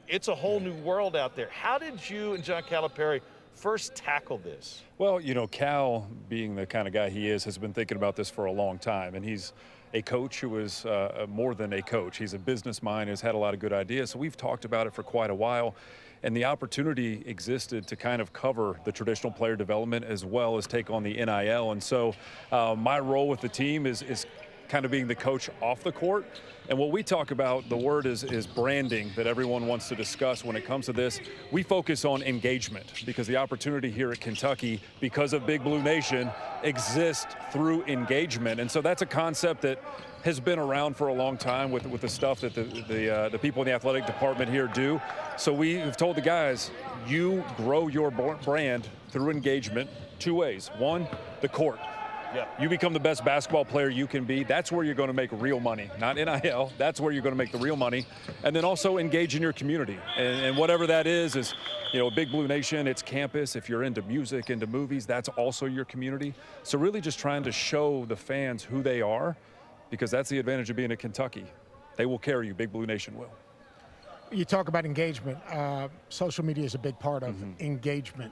it's a whole new world out there. How did you and John Calipari first tackle this? Well, you know, Cal, being the kind of guy he is, has been thinking about this for a long time, and he's a coach who is more than a coach. He's a business mind, has had a lot of good ideas, so we've talked about it for quite a while, and the opportunity existed to kind of cover the traditional player development as well as take on the NIL, and so my role with the team is kind of being the coach off the court. And what we talk about, the word is branding that everyone wants to discuss when it comes to this. We focus on engagement because the opportunity here at Kentucky, because of Big Blue Nation, exists through engagement. And so that's a concept that has been around for a long time with the stuff that the people in the athletic department here do. So we have told the guys, you grow your brand through engagement 2 ways. One, the court. Yeah. You become the best basketball player you can be. That's where you're going to make real money, not NIL. That's where you're going to make the real money. And then also engage in your community. And whatever that is, Big Blue Nation, it's campus. If you're into music, into movies, that's also your community. So really just trying to show the fans who they are, because that's the advantage of being at Kentucky. They will carry you. Big Blue Nation will. You talk about engagement. Social media is a big part of engagement.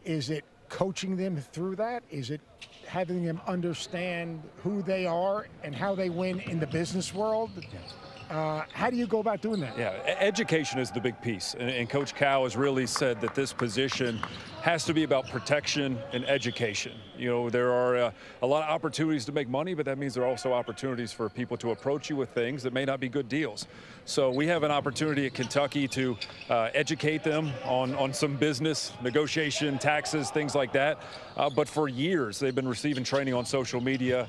Is it coaching them through that? Is it having them understand who they are and how they win in the business world? How do you go about doing that? Yeah, education is the big piece. And Coach Cal has really said that this position has to be about protection and education. There are a lot of opportunities to make money, but that means there are also opportunities for people to approach you with things that may not be good deals. So we have an opportunity at Kentucky to educate them on some business, negotiation, taxes, things like that. But for years, they've been receiving training on social media,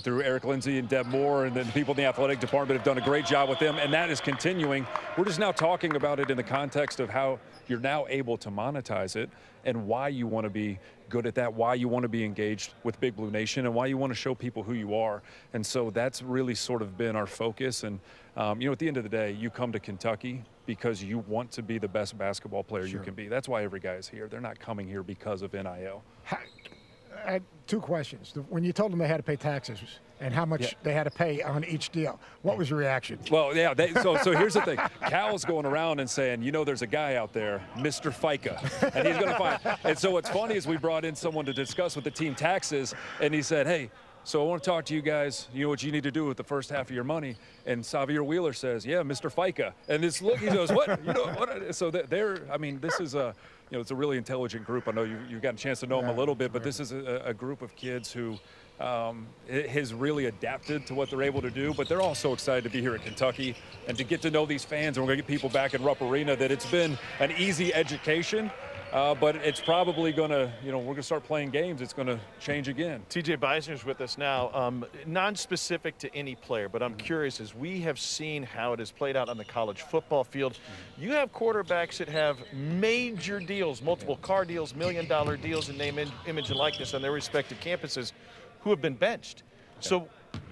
through Eric Lindsay and Deb Moore, and then the people in the athletic department have done a great job with them, and that is continuing. We're just now talking about it in the context of how you're now able to monetize it and why you want to be good at that, why you want to be engaged with Big Blue Nation, and why you want to show people who you are. And so that's really sort of been our focus. And, at the end of the day, you come to Kentucky because you want to be the best basketball player you can be. That's why every guy is here. They're not coming here because of NIL. I had two questions. When you told them they had to pay taxes and how much they had to pay on each deal, what was your reaction? Well, yeah, so here's the thing. Cal's going around and saying, there's a guy out there, Mr. FICA, and he's going to find. And so what's funny is we brought in someone to discuss with the team taxes, and he said, hey, so I want to talk to you guys. You know what you need to do with the first half of your money? And Xavier Wheeler says, yeah, Mr. FICA. And this look, he goes, what? What? So this is a, it's a really intelligent group. I know you've got a chance to know them a little bit, but this is a group of kids who has really adapted to what they're able to do. But they're all so excited to be here at Kentucky and to get to know these fans. And we're going to get people back in Rupp Arena that it's been an easy education. But it's probably going to, we're going to start playing games. It's going to change again. TJ Beisner's with us now. Non-specific to any player, but I'm curious, as we have seen how it has played out on the college football field, you have quarterbacks that have major deals, multiple car deals, $1 million deals in name, image, and likeness on their respective campuses who have been benched. So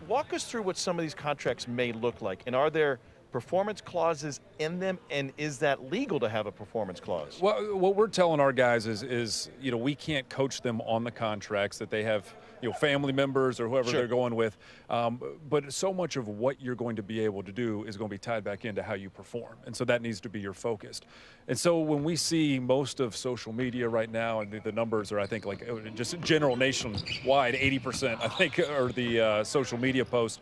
walk us through what some of these contracts may look like, and are there performance clauses in them, and is that legal to have a performance clause? Well, what we're telling our guys is we can't coach them on the contracts that they have, family members or whoever they're going with. But so much of what you're going to be able to do is going to be tied back into how you perform. And so that needs to be your focus. And so when we see most of social media right now, and the numbers are, I think, like just general nationwide, 80%, I think, are the social media posts.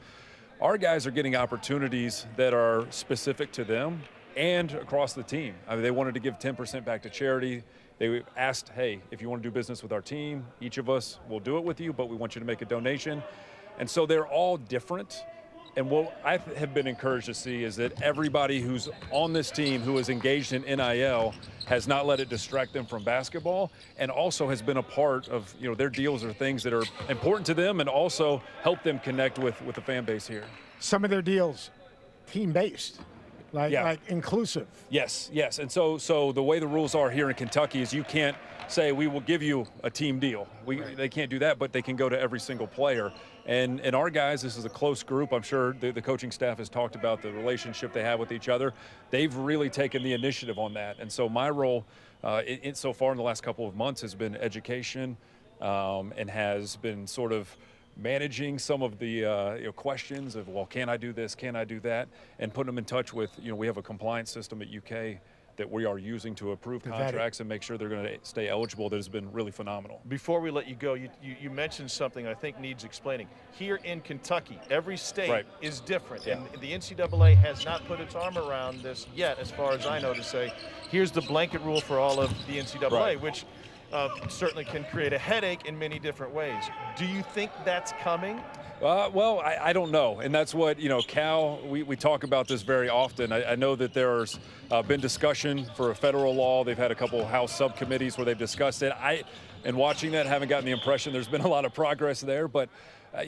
Our guys are getting opportunities that are specific to them and across the team. I mean, they wanted to give 10% back to charity. They asked, hey, if you want to do business with our team, each of us will do it with you, but we want you to make a donation. And so they're all different. And what I have been encouraged to see is that everybody who's on this team who is engaged in NIL has not let it distract them from basketball, and also has been a part of, their deals are things that are important to them and also help them connect with the fan base here. Some of their deals, team-based, like inclusive. Yes. And so the way the rules are here in Kentucky is you can't say we will give you a team deal. They can't do that, but they can go to every single player. And our guys, this is a close group. I'm sure the coaching staff has talked about the relationship they have with each other. They've really taken the initiative on that. And so my role so far in the last couple of months has been education and has been sort of managing some of the questions of, well, can I do this, can I do that, and putting them in touch with, we have a compliance system at UK that we are using to approve contracts and make sure they're going to stay eligible that has been really phenomenal. Before we let you go, you mentioned something I think needs explaining. Here in Kentucky, every state is different, and the NCAA has not put its arm around this yet, as far as I know, to say, here's the blanket rule for all of the NCAA, which certainly can create a headache in many different ways. Do you think that's coming? Well, I don't know. And that's what, Cal, we talk about this very often. I know that there's been discussion for a federal law. They've had a couple House subcommittees where they've discussed it. And watching that, haven't gotten the impression there's been a lot of progress there. But,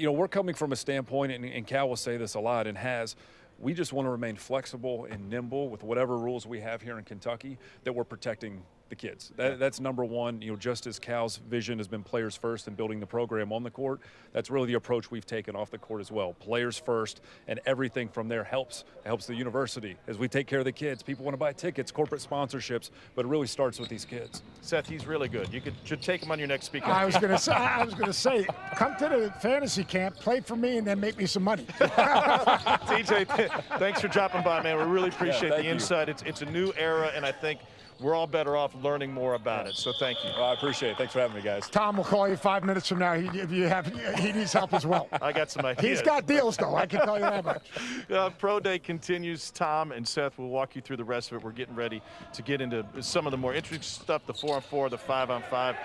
we're coming from a standpoint, and Cal will say this a lot and has, We just want to remain flexible and nimble with whatever rules we have here in Kentucky, that we're protecting the kids. That's number one. You know, just as Cal's vision has been players first and building the program on the court, that's really the approach we've taken off the court as well. Players first, and everything from there helps the university as we take care of the kids. People want to buy tickets, corporate sponsorships, but it really starts with these kids. Seth, he's really good. You should take him on your next speaker. I was going to say, come to the fantasy camp, play for me, and then make me some money. TJ, thanks for dropping by, man. We really appreciate the you. insight. It's a new era, and I think we're all better off learning more about it. So thank you. Well, I appreciate it. Thanks for having me, guys. Tom will call you 5 minutes from now. He needs help as well. I got some ideas. He's got deals, though. I can tell you that much. Pro Day continues. Tom and Seth will walk you through the rest of it. We're getting ready to get into some of the more interesting stuff, the 4-on-4, the 5-on-5.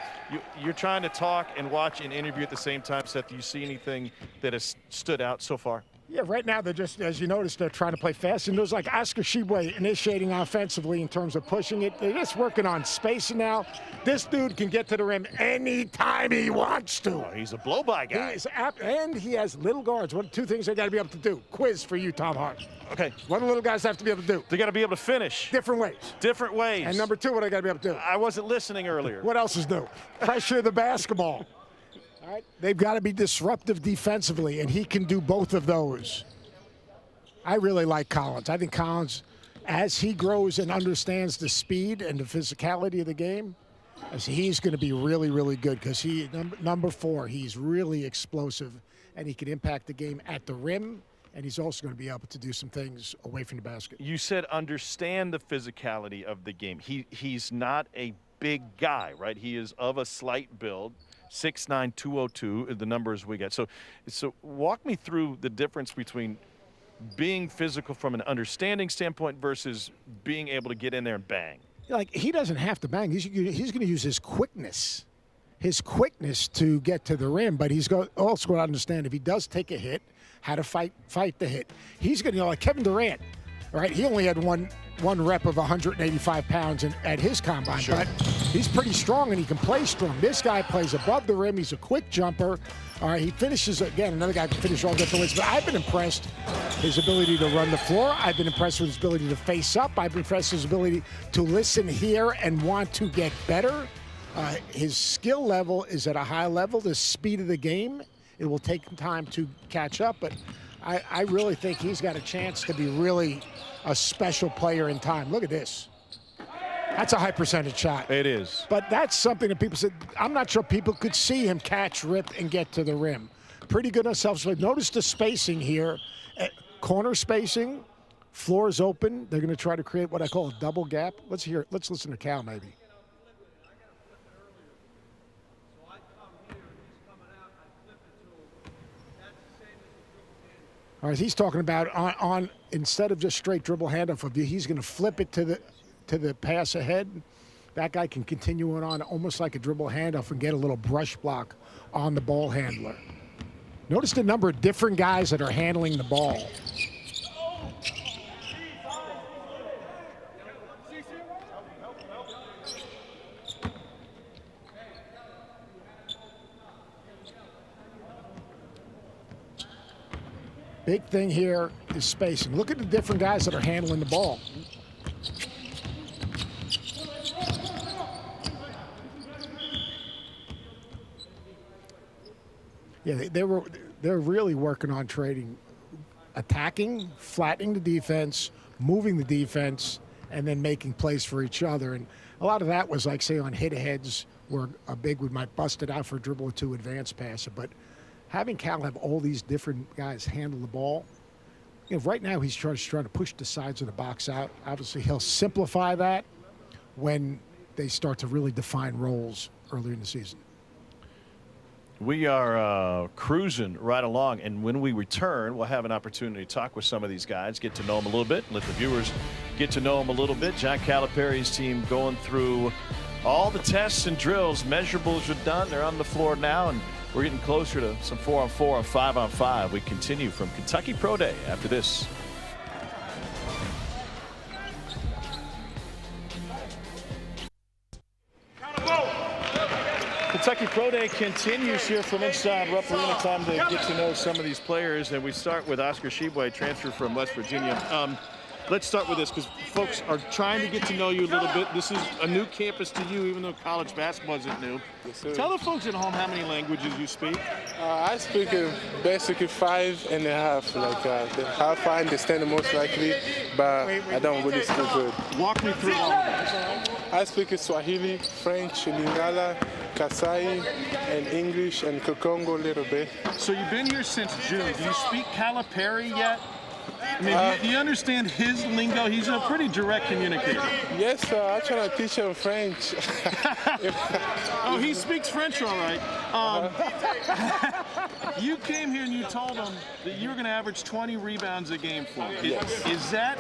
You're trying to talk and watch and interview at the same time, Seth. Do you see anything that has stood out so far? Yeah, right now they're just, as you noticed, they're trying to play fast. And there's like Oscar Tshiebwe initiating offensively in terms of pushing it. They're just working on spacing now. This dude can get to the rim anytime he wants to. Oh, he's a blow-by guy. And he has little guards. What two things they got to be able to do? Quiz for you, Tom Hart. Okay. What do little guys have to be able to do? They got to be able to finish. Different ways. Different ways. And number two, what I got to be able to do? I wasn't listening earlier. What else is new? Pressure the basketball. All right. They've got to be disruptive defensively, and he can do both of those. I really like Collins. I think Collins, as he grows and understands the speed and the physicality of the game, he's going to be really, really good because number 4, he's really explosive, and he can impact the game at the rim, and he's also going to be able to do some things away from the basket. You said understand the physicality of the game. He's not a big guy, right? He is of a slight build. 6'9", 202 is the numbers we get. So walk me through the difference between being physical from an understanding standpoint versus being able to get in there and bang. Like, he doesn't have to bang. He's going to use his quickness to get to the rim, but he's also going to understand if he does take a hit, how to fight the hit. He's going to, like Kevin Durant, right? He only had one rep of 185 pounds at his combine, sure. But he's pretty strong and he can play strong. This guy plays above the rim. He's a quick jumper. All right, he finishes, again, another guy can finish all different ways, but I've been impressed his ability to run the floor. I've been impressed with his ability to face up. I've been impressed with his ability to listen, hear, and want to get better. His skill level is at a high level. The speed of the game, it will take time to catch up, but I really think he's got a chance to be really a special player in time. Look at this. That's a high percentage shot. It is. But that's something that people said, I'm not sure people could see him catch, rip, and get to the rim. Pretty good on self-swing. Notice the spacing here. Corner spacing, floor is open. They're going to try to create what I call a double gap. Let's listen to Cal maybe. All right, he's talking about on instead of just straight dribble handoff of you, he's going to flip it to the pass ahead. That guy can continue it on almost like a dribble handoff and get a little brush block on the ball handler. Notice the number of different guys that are handling the ball. Big thing here is spacing. Look at the different guys that are handling the ball. Yeah, they're really working on trading, attacking, flattening the defense, moving the defense, and then making plays for each other. And a lot of that was like, say, on hit-aheads where a big one might bust it out for a dribble or two advanced passer. But having Cal have all these different guys handle the ball, you know, right now he's trying to push the sides of the box out. Obviously, he'll simplify that when they start to really define roles earlier in the season. We are cruising right along, and when we return, we'll have an opportunity to talk with some of these guys, get to know them a little bit, let the viewers get to know them a little bit. John Calipari's team going through all the tests and drills. Measurables are done. They're on the floor now, and we're getting closer to some 4-on-4 and 5-on-5. We continue from Kentucky Pro Day after this. Kentucky Pro Day continues here from inside Rupp Arena. Time to get to know some of these players, and we start with Oscar Tshiebwe, transfer from West Virginia. Let's start with this because folks are trying to get to know you a little bit. This is a new campus to you, even though college basketball isn't new. Yes, sir. Tell the folks at home how many languages you speak. I speak basically 5.5. The half I understand the most likely, but I don't really speak good. Walk me through all of them. I speak Swahili, French, Lingala, Kasai, and English, and Kokongo a little bit. So you've been here since June. Do you speak Calipari yet? I mean, do you understand his lingo? He's a pretty direct communicator. Yes, I try to teach him French. Oh, he speaks French all right. You came here and you told him that you were going to average 20 rebounds a game for him. Yes. Is that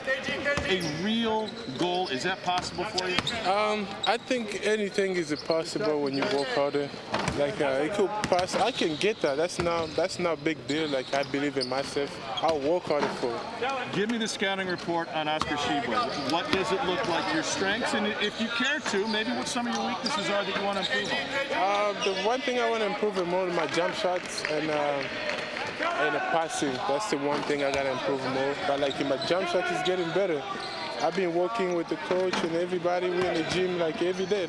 a real goal? Is that possible for you? I think anything is possible when you work harder. It could pass. I can get that. That's not a big deal. Like, I believe in myself. I'll work harder for it. Give me the scouting report on Oscar Tshiebwe. What does it look like, your strengths, and if you care to, maybe what some of your weaknesses are that you want to improve on? The one thing I want to improve is more my jump shots and the passing. That's the one thing I got to improve more. But my jump shot is getting better. I've been working with the coach and everybody. We're in the gym every day,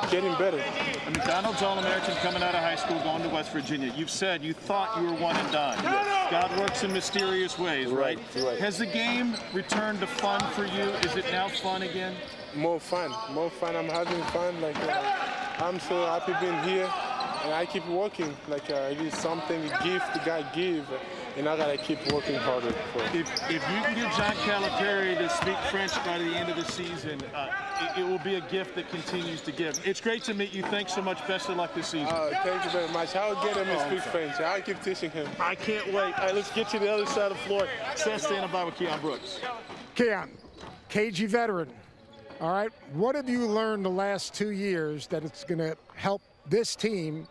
getting better. A McDonald's All-American coming out of high school, going to West Virginia. You've said you thought you were one and done. Yes. God works in mysterious ways, right? Has the game returned to fun for you? Is it now fun again? More fun. I'm having fun. I'm so happy being here, and I keep working. It is something, a gift God give. And I gotta keep working harder for it. If you can get John Calipari to speak French by the end of the season, it will be a gift that continues to give. It's great to meet you. Thanks so much. Best of luck this season. Thank you very much. I'll get him to speak French. I'll keep teaching him. I can't wait. All right, let's get to the other side of the floor. Seth standing by with Keon Brooks. Keon, KG veteran. All right, what have you learned the last 2 years that it's going to help this team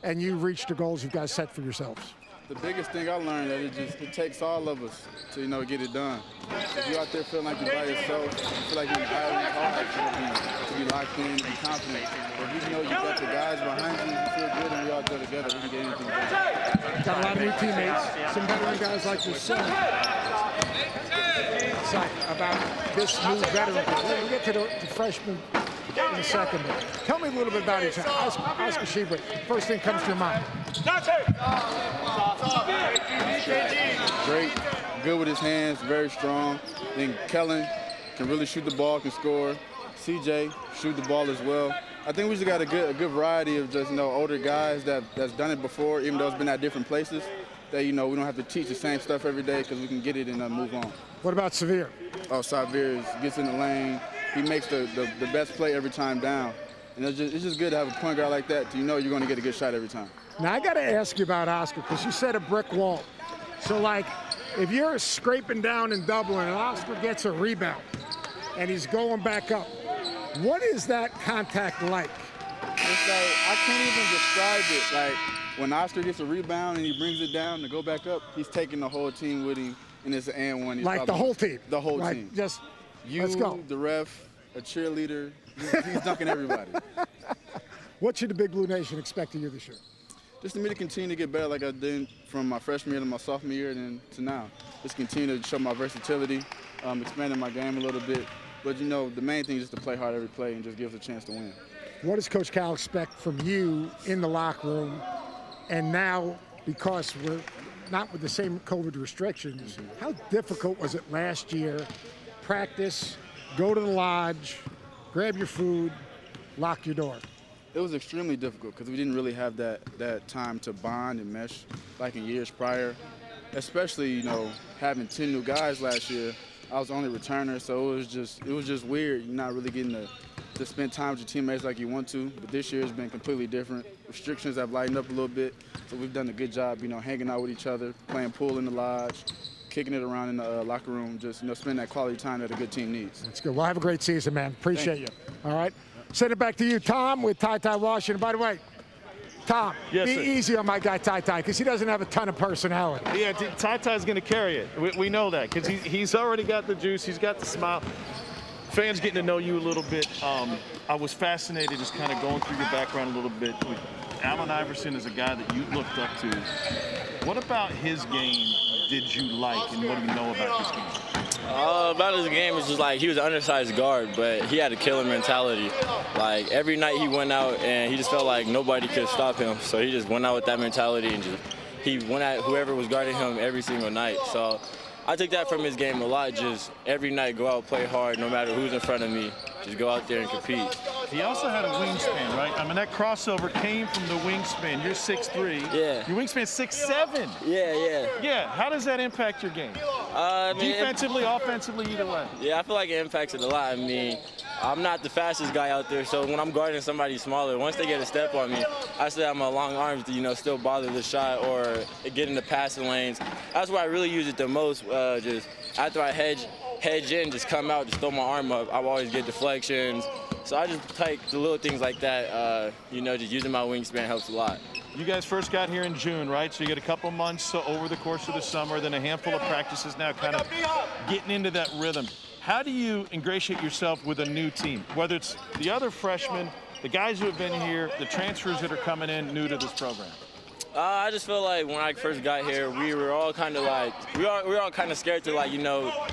and you reach the goals you guys set for yourselves? The biggest thing I learned that it takes all of us to get it done. If you're out there feeling like you're by yourself, you feel like you're hard to be locked in and confident. But if you know you got the guys behind you, you feel good, and we all go together, we can get anything done. Got a lot of new teammates, some veteran guys like yourself. Excited about this new veteran. We'll get to the freshman in a second. Tell me a little bit about each other. Oscar Tshiebwe, first thing comes to your mind. Great, good with his hands, very strong. Then Kellen can really shoot the ball, can score. CJ shoot the ball as well. I think we just got a good variety of just older guys that's done it before, even though it's been at different places. That we don't have to teach the same stuff every day because we can get it and move on. What about Sahvir? Oh, Sahvir gets in the lane. He makes the best play every time down. And it's just good to have a point guard like that. You're going to get a good shot every time. Now, I got to ask you about Oscar because you said a brick wall. So, if you're scraping down and doubling and Oscar gets a rebound and he's going back up, what is that contact like? It's I can't even describe it. When Oscar gets a rebound and he brings it down to go back up, he's taking the whole team with him, and it's an and one. The whole team? The whole team. Just, let's go. The ref, a cheerleader, he's dunking everybody. What should the Big Blue Nation expect of you this year? Just for me to continue to get better like I did from my freshman year to my sophomore year and to now. Just continue to show my versatility, expanding my game a little bit. But, the main thing is just to play hard every play and just give us a chance to win. What does Coach Cal expect from you in the locker room? And now, because we're not with the same COVID restrictions, how difficult was it last year? Practice, go to the lodge, grab your food, lock your door. It was extremely difficult because we didn't really have that time to bond and mesh like in years prior. Especially, having 10 new guys last year. I was the only returner, so it was just weird. You're not really getting to spend time with your teammates like you want to. But this year has been completely different. Restrictions have lightened up a little bit, so we've done a good job, hanging out with each other, playing pool in the lodge, kicking it around in the locker room, just spending that quality time that a good team needs. That's good. Well, have a great season, man. Appreciate you. All right. Send it back to you, Tom, with Ty Ty Washington. By the way, Tom, be easy on my guy Ty Ty because he doesn't have a ton of personality. Yeah, Ty Ty's going to carry it. We know that because he's already got the juice. He's got the smile. Fans getting to know you a little bit. I was fascinated just kind of going through your background a little bit. Allen Iverson is a guy that you looked up to. What about his game did you like, and what do you know about his game? About his game is just like he was an undersized guard, but he had a killer mentality. Like every night he went out and he just felt like nobody could stop him. So he just went out with that mentality and he went at whoever was guarding him every single night. So I took that from his game a lot. Just every night go out, play hard, no matter who's in front of me. Just go out there and compete. He also had a wingspan, right? I mean, that crossover came from the wingspan. You're 6'3". Yeah. Your wingspan's 6'7". Yeah. Yeah. How does that impact your game? Defensively, offensively, either way. Yeah, I feel like it impacts it a lot. I mean, I'm not the fastest guy out there, so when I'm guarding somebody smaller, once they get a step on me, I still have my long arms to, still bother the shot or get in the passing lanes. That's where I really use it the most. Just after I hedge in, just come out, just throw my arm up. I always get deflections. So I just take the little things like that. Just using my wingspan helps a lot. You guys first got here in June, right? So you get a couple months over the course of the summer, then a handful of practices now, kind of getting into that rhythm. How do you ingratiate yourself with a new team? Whether it's the other freshmen, the guys who have been here, the transfers that are coming in new to this program. I just feel like when I first got here, we were all kind of like, we were all kind of scared to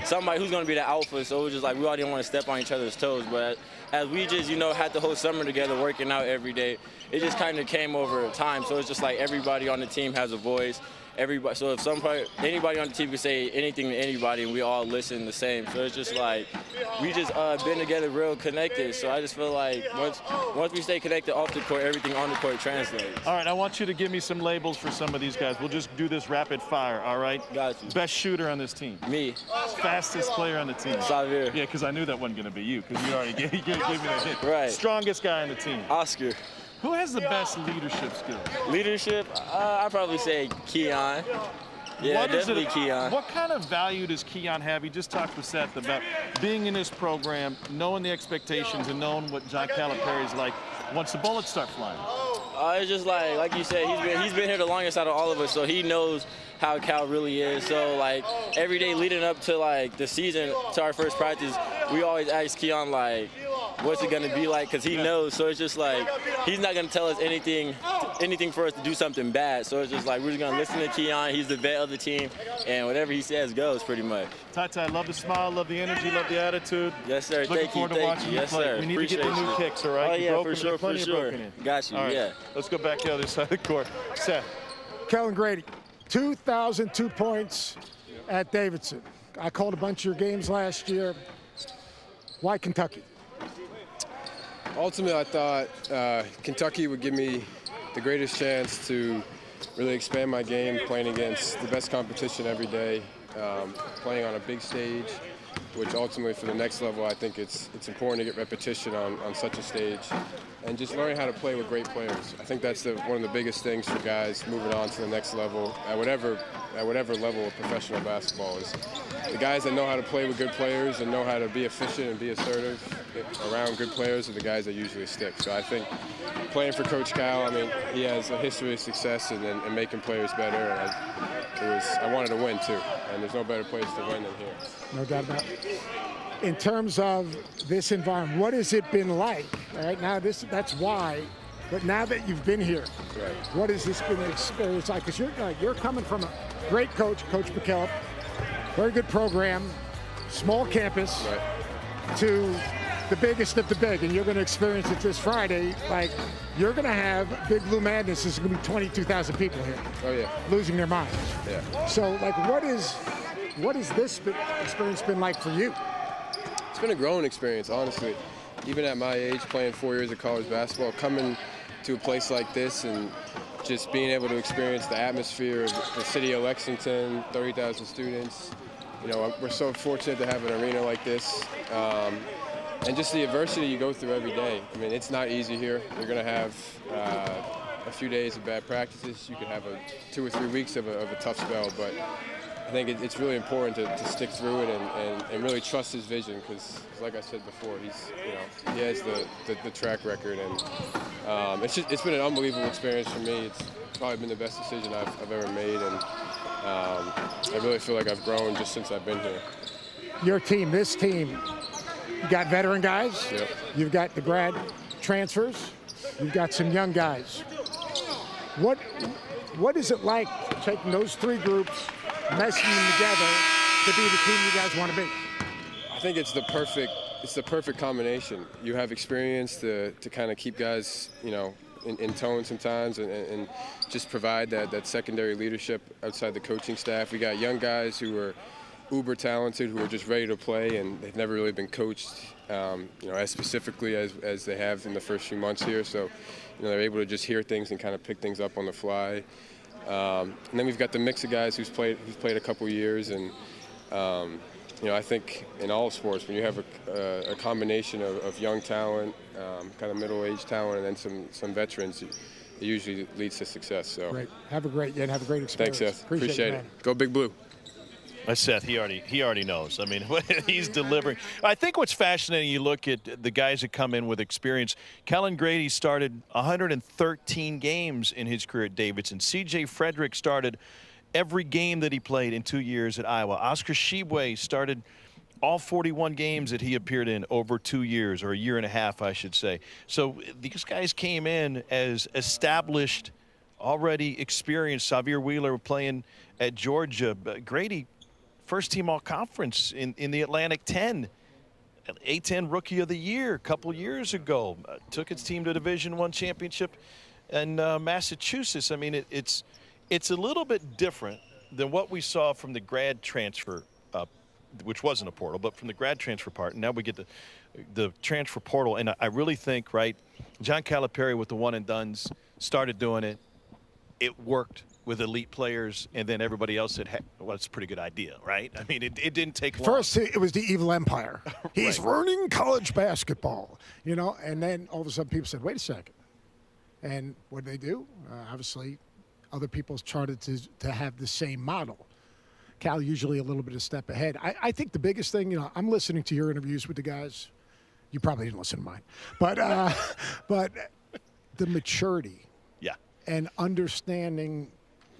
somebody who's going to be the alpha. So it was just like we all didn't want to step on each other's toes. But as we just, had the whole summer together working out every day, it just kind of came over time. So it's just like everybody on the team has a voice. Everybody, so if anybody on the team could say anything to anybody and we all listen the same. So it's just like we just been together real connected. So I just feel like once we stay connected off the court, everything on the court translates. All right, I want you to give me some labels for some of these guys. We'll just do this rapid fire, all right? Got you. Best shooter on this team. Me. Fastest player on the team. Xavier. Yeah, because I knew that wasn't going to be you because you already gave me that hit. Right. Strongest guy on the team. Oscar. Who has the best leadership skills? Leadership, I'd probably say Keon. Yeah, definitely Keon. What kind of value does Keon have? He just talked with Seth about being in this program, knowing the expectations, and knowing what John Calipari's like once the bullets start flying. It's just like you said, he's been here the longest out of all of us, so he knows how Cal really is. So every day leading up to the season, to our first practice, we always ask Keon what's it gonna be like? Because he knows. So it's just he's not gonna tell us anything for us to do something bad. So it's just we're just gonna listen to Keon. He's the vet of the team, and whatever he says goes pretty much. Ty, love the smile, love the energy, love the attitude. Yes, sir. Looking forward to watching you play. Sir. We need to get the new kicks, all right? Oh, yeah, for sure. Got you, right, yeah. Let's go back to the other side of the court. Seth. Kellen Grady, 2,002 points at Davidson. I called a bunch of your games last year. Why Kentucky? Ultimately, I thought Kentucky would give me the greatest chance to really expand my game, playing against the best competition every day, playing on a big stage, which ultimately for the next level, I think it's important to get repetition on such a stage, and just learning how to play with great players. I think that's one of the biggest things for guys moving on to the next level at whatever level of professional basketball is. The guys that know how to play with good players and know how to be efficient and be assertive around good players are the guys that usually stick. So I think playing for Coach Cal, he has a history of success in making players better. And I wanted to win too, and there's no better place to win than here. No doubt about it. In terms of this environment, what has it been like? All right, now that's why. But now that you've been here, right, what has this been an experience like? Because you're coming from a great coach, Coach McKillop, very good program, small campus, right, to the biggest of the big, and you're going to experience it this Friday. You're going to have Big Blue Madness. There's going to be 22,000 people here. Oh yeah, losing their minds. Yeah. So what has this experience been like for you? It's been a growing experience, honestly. Even at my age, playing 4 years of college basketball, coming to a place like this and just being able to experience the atmosphere of the city of Lexington, 30,000 students. We're so fortunate to have an arena like this. And just the adversity you go through every day. It's not easy here. You're going to have a few days of bad practices. You could have 2 or 3 weeks of a tough spell, but I think it's really important to stick through it and really trust his vision, because like I said before, he has the track record, and it's been an unbelievable experience for me. It's probably been the best decision I've ever made, and I really feel like I've grown just since I've been here. Your team, this team, You got veteran guys. Yep. You've got the grad transfers. You've got some young guys. What is it like taking those three groups, meshing them together to be the team you guys want to be? I think it's the perfect combination. You have experience to kind of keep guys, in tone sometimes and just provide that secondary leadership outside the coaching staff. We got young guys who are uber talented, who are just ready to play, and they've never really been coached, as specifically as they have in the first few months here. So, they're able to just hear things and kind of pick things up on the fly. And then we've got the mix of guys who's played a couple years, and I think in all sports, when you have a combination of young talent, kind of middle-aged talent, and then some veterans, it usually leads to success. So great. Have a great experience. Thanks, Seth. Appreciate it. Go Big Blue. Seth, he already knows. I mean, he's delivering. I think what's fascinating, you look at the guys that come in with experience. Kellen Grady started 113 games in his career at Davidson. C.J. Frederick started every game that he played in 2 years at Iowa. Oscar Tshiebwe started all 41 games that he appeared in over 2 years, or a year and a half, I should say. So these guys came in as established, already experienced. Xavier Wheeler playing at Georgia. Grady, first team all-conference in the Atlantic 10. A-10 Rookie of the Year a couple years ago. Took its team to Division I championship in Massachusetts. I mean, it's a little bit different than what we saw from the grad transfer, which wasn't a portal, but from the grad transfer part. And now we get the transfer portal. And I really think, right, John Calipari with the one-and-dones started doing it. It worked with elite players, and then everybody else said, hey, well, it's a pretty good idea, right? I mean, it didn't take long. First, it was the evil empire. He's Right. ruining college basketball, and then all of a sudden people said, wait a second. And what did they do? Obviously, other people started to have the same model. Cal usually a little bit of step ahead. I think the biggest thing, I'm listening to your interviews with the guys. You probably didn't listen to mine. But the maturity. Yeah. And understanding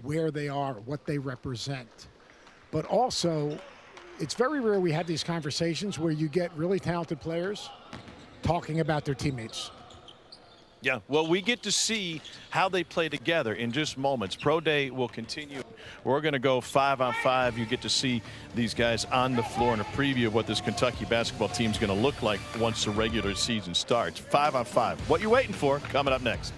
where they are, what they represent. But also, it's very rare we have these conversations where you get really talented players talking about their teammates. Yeah, well, we get to see how they play together in just moments. Pro Day will continue. We're going to go 5-on-5. You get to see these guys on the floor in a preview of what this Kentucky basketball team is going to look like once the regular season starts. 5-on-5. What you waiting for? Coming up next.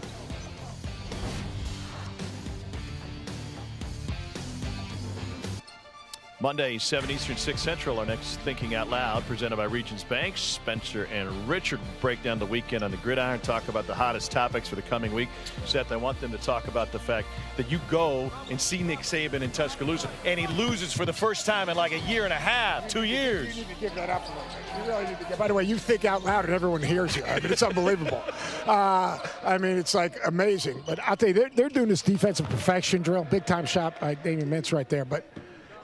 Monday, 7 Eastern, 6 Central. Our next Thinking Out Loud, presented by Regions Bank. Spencer and Richard break down the weekend on the gridiron, talk about the hottest topics for the coming week. Seth, I want them to talk about the fact that you go and see Nick Saban in Tuscaloosa, and he loses for the first time in like a year and a half, 2 years. You need to give that up a little bit. You really need to give. By the way, you think out loud and everyone hears you. I mean, it's unbelievable. It's like amazing. But I'll tell you, they're doing this defensive perfection drill. Big time shot by Damian Mintz right there. But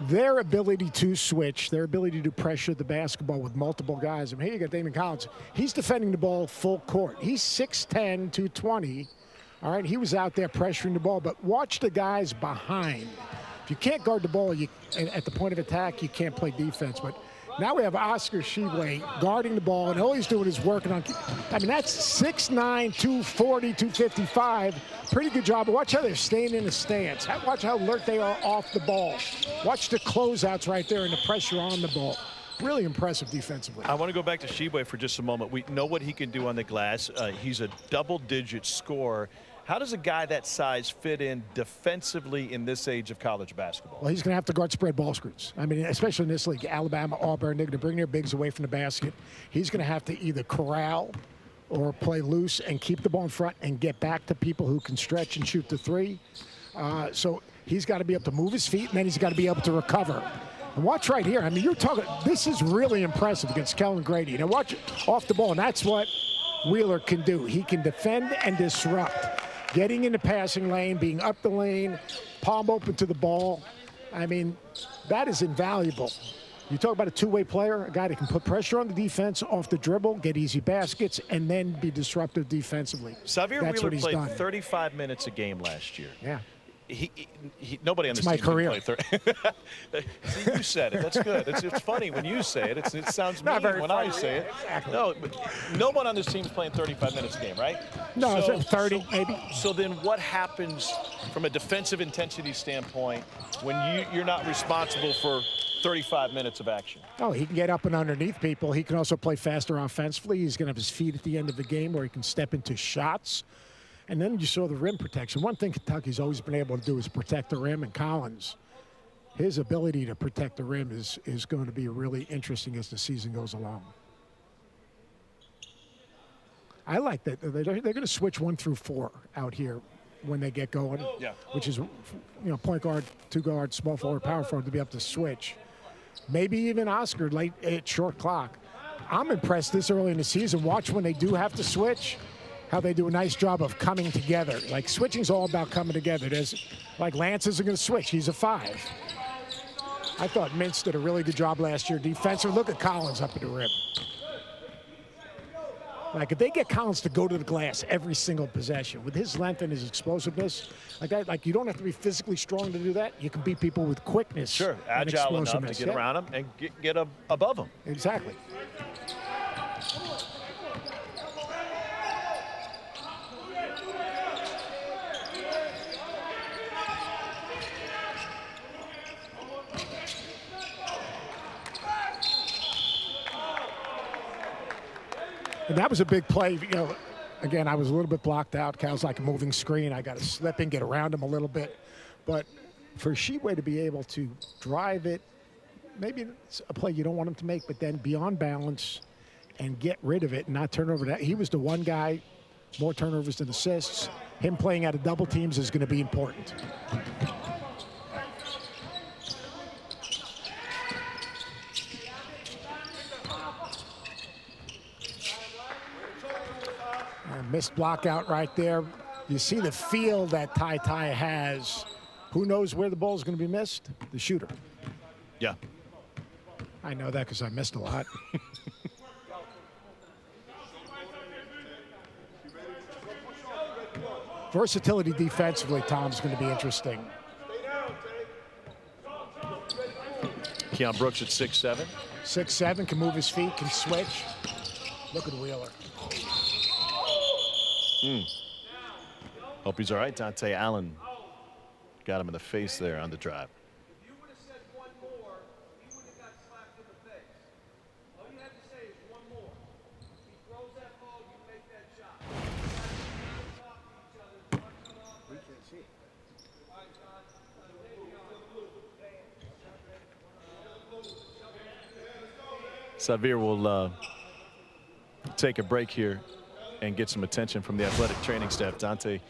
their ability to switch, their ability to pressure the basketball with multiple guys. I mean, here you got Damon Collins. He's defending the ball full court. He's 6'10", 220. All right, he was out there pressuring the ball. But watch the guys behind. If you can't guard the ball at the point of attack, you can't play defense. But now we have Oscar Tshiebwe guarding the ball, and all he's doing is working on. I mean, that's 6'9", 240, 255. Pretty good job. But watch how they're staying in the stance. Watch how alert they are off the ball. Watch the closeouts right there and the pressure on the ball. Really impressive defensively. I want to go back to Tshiebwe for just a moment. We know what he can do on the glass. He's a double-digit scorer. How does a guy that size fit in defensively in this age of college basketball? Well, he's going to have to guard spread ball screens. I mean, especially in this league, Alabama, Auburn, they're going to bring their bigs away from the basket. He's going to have to either corral or play loose and keep the ball in front and get back to people who can stretch and shoot the three. So he's got to be able to move his feet, and then he's got to be able to recover. And watch right here. I mean, you're talking, this is really impressive against Kellen Grady. Now watch off the ball, and that's what Wheeler can do. He can defend and disrupt. Getting in the passing lane, being up the lane, palm open to the ball. I mean, that is invaluable. You talk about a two-way player, a guy that can put pressure on the defense off the dribble, get easy baskets, and then be disruptive defensively. Xavier That's Wheeler what he's played done. 35 minutes a game last year. Yeah. nobody on this my team can career. play 30. See, you said it. That's good. It's funny when you say it. It sounds mean Not very when funny. I say it. Exactly. No, no one on this team is playing 35 minutes a game, right? No, it's 30 maybe. So then what happens from a defensive intensity standpoint when you're not responsible for 35 minutes of action? Oh, he can get up and underneath people. He can also play faster offensively. He's going to have his feet at the end of the game where he can step into shots. And then you saw the rim protection. One thing Kentucky's always been able to do is protect the rim, and Collins, his ability to protect the rim is going to be really interesting as the season goes along. I like that. They're going to switch 1 through 4 out here when they get going, which is, point guard, 2 guard, small forward, power forward to be able to switch. Maybe even Oscar late at short clock. I'm impressed this early in the season. Watch when they do have to switch, how they do a nice job of coming together. Like, switching's all about coming together. Like, Lance isn't going to switch. He's a 5. I thought Mintz did a really good job last year. Defensive, look at Collins up at the rim. Like, if they get Collins to go to the glass every single possession, with his length and his explosiveness, like you don't have to be physically strong to do that. You can beat people with quickness. Sure, and agile enough to explosiveness. get around them and get above them. Exactly. And that was a big play. Again, I was a little bit blocked out. Cal's like a moving screen. I got to slip and get around him a little bit. But for Sheway to be able to drive it, maybe it's a play you don't want him to make, but then be on balance and get rid of it and not turn over that. He was the one guy, more turnovers than assists. Him playing out of double teams is going to be important. Missed block out right there. You see the feel that Ty has. Who knows where the ball is going to be missed? The shooter. Yeah. I know that because I missed a lot. Versatility defensively, Tom's going to be interesting. Keon Brooks at 6'7". 6'7", can move his feet, can switch. Look at Wheeler. Hope he's all right. Dante Allen got him in the face there on the drive. Sahvir will take a break here and get some attention from the athletic training staff. Dante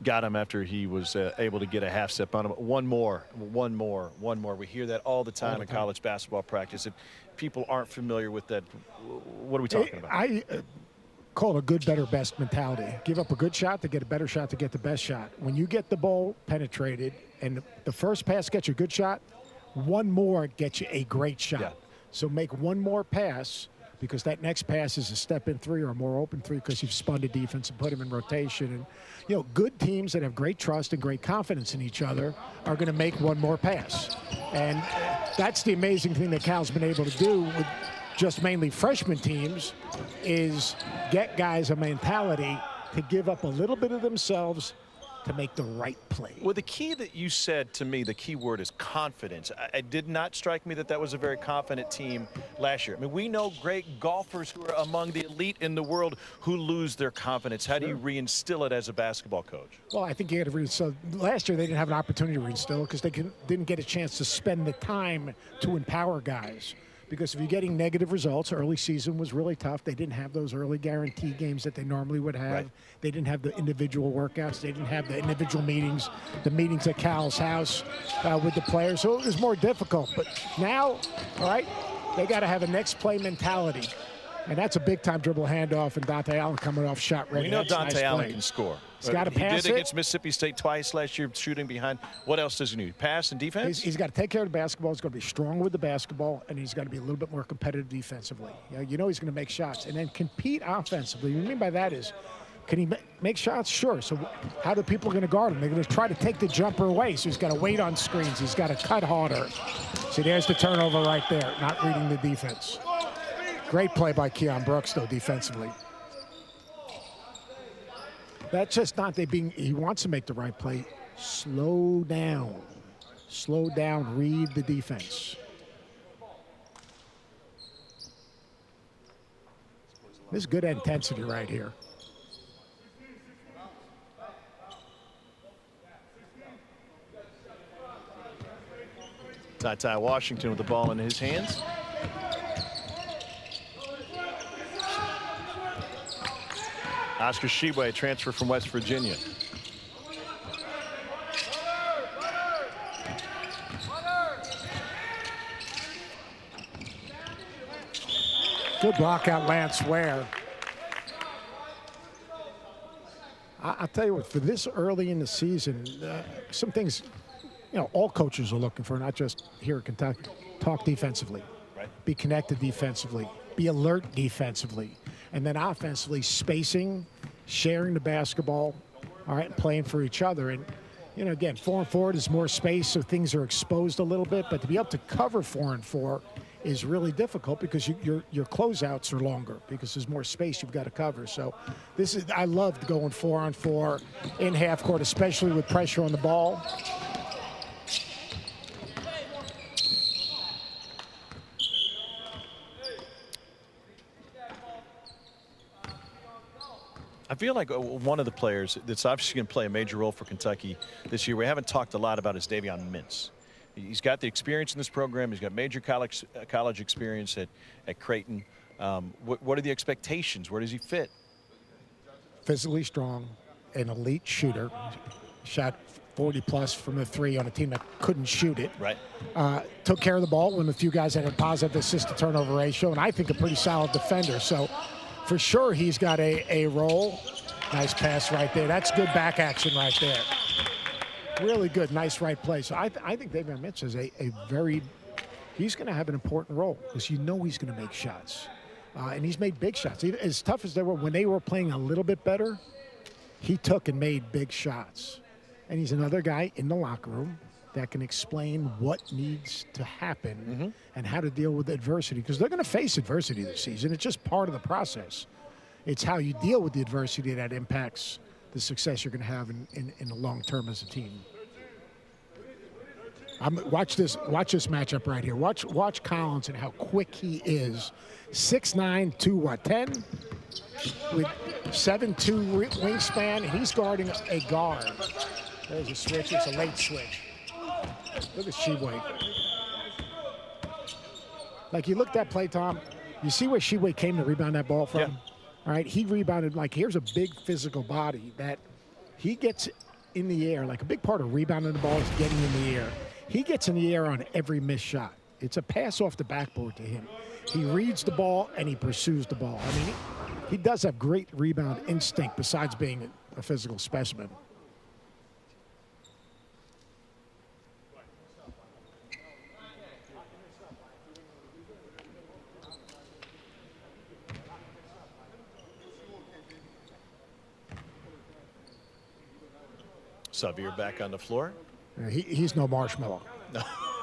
got him after he was able to get a half step on him. One more. We hear that all the time in college basketball practice. If people aren't familiar with that, what are we talking about? I call it a good, better, best mentality. Give up a good shot to get a better shot to get the best shot. When you get the ball penetrated and the first pass gets you a good shot, one more gets you a great shot. Yeah. So make one more pass, because that next pass is a step-in three or a more open three because you've spun the defense and put him in rotation. And, good teams that have great trust and great confidence in each other are going to make one more pass. And that's the amazing thing that Cal's been able to do with just mainly freshman teams, is get guys a mentality to give up a little bit of themselves to make the right play. Well, the key that you said to me, the key word is confidence. It did not strike me that was a very confident team last year. I mean, we know great golfers who are among the elite in the world who lose their confidence. How do you reinstill it as a basketball coach? Well, I think you got to reinstill. Last year they didn't have an opportunity to reinstill because they didn't get a chance to spend the time to empower guys. Because if you're getting negative results, early season was really tough. They didn't have those early guarantee games that they normally would have. Right. They didn't have the individual workouts. They didn't have the individual meetings, the meetings at Cal's house with the players. So it was more difficult. But now, all right, they got to have a next play mentality. And that's a big-time dribble handoff, and Dante Allen coming off shot ready. We know that's Dante nice Allen play. can score. He's got to pass He did against Mississippi State twice last year, shooting behind. What else does he need? Pass and defense? He's got to take care of the basketball. He's got to be strong with the basketball, and he's got to be a little bit more competitive defensively. He's going to make shots and then compete offensively. What I mean by that is Can he make shots? Sure. So how do people going to guard him? They're going to try to take the jumper away. So he's got to wait on screens. He's got to cut harder. See, there's the turnover right there, not reading the defense. Great play by Keon Brooks, though, defensively. That's just not he wants to make the right play. Slow down. Slow down, read the defense. This is good intensity right here. Ty Washington with the ball in his hands. Oscar Tshiebwe, transfer from West Virginia. Good block out Lance Ware. I'll tell you what, for this early in the season, some things, all coaches are looking for, not just here at Kentucky. Talk defensively. Right. Be connected defensively. Be alert defensively. And then offensively, spacing, sharing the basketball, all right, playing for each other. And, again, 4-on-4 is more space, so things are exposed a little bit. But to be able to cover 4-on-4 is really difficult because your closeouts are longer because there's more space you've got to cover. So I loved going 4-on-4 in half court, especially with pressure on the ball. I feel like one of the players that's obviously going to play a major role for Kentucky this year, we haven't talked a lot about, is Davion Mintz. He's got the experience in this program. He's got major college experience at Creighton. What are the expectations? Where does he fit? Physically strong, an elite shooter. Shot 40-plus from the three on a team that couldn't shoot it. Right. Took care of the ball when a few guys had a positive assist-to-turnover ratio, and I think a pretty solid defender. So for sure he's got a role. Nice pass right there. That's good back action right there. Really good, nice right play. So I think Davion Mintz is he's going to have an important role because he's going to make shots. And he's made big shots. As tough as they were, when they were playing a little bit better, he took and made big shots. And he's another guy in the locker room that can explain what needs to happen and how to deal with adversity. Because they're going to face adversity this season. It's just part of the process. It's how you deal with the adversity that impacts the success you're going to have in the long term as a team. Watch this matchup right here. Watch Collins and how quick he is. 6'9", 210, with 7'2" wingspan, and he's guarding a guard. There's a switch. It's a late switch. Look at Tshiebwe. Like, you look at that play, Tom. You see where Tshiebwe came to rebound that ball from? Yeah. All right, he rebounded. Like, here's a big physical body that he gets in the air. Like, a big part of rebounding the ball is getting in the air. He gets in the air on every missed shot. It's a pass off the backboard to him. He reads the ball and he pursues the ball. I mean, he does have great rebound instinct besides being a physical specimen. Sahvir back on the floor. He's no marshmallow.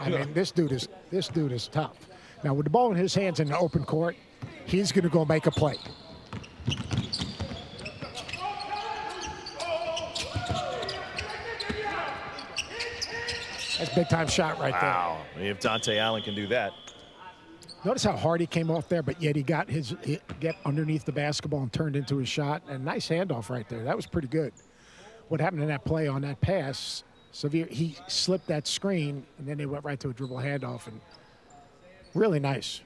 I mean, this dude is tough. Now, with the ball in his hands in the open court, he's going to go make a play. That's a big-time shot right there. Wow. If Dante Allen can do that. Notice how hard he came off there, but yet he got underneath the basketball and turned into his shot. And nice handoff right there. That was pretty good. What happened in that play on that pass, Sahvir, he slipped that screen, and then they went right to a dribble handoff, and really nice.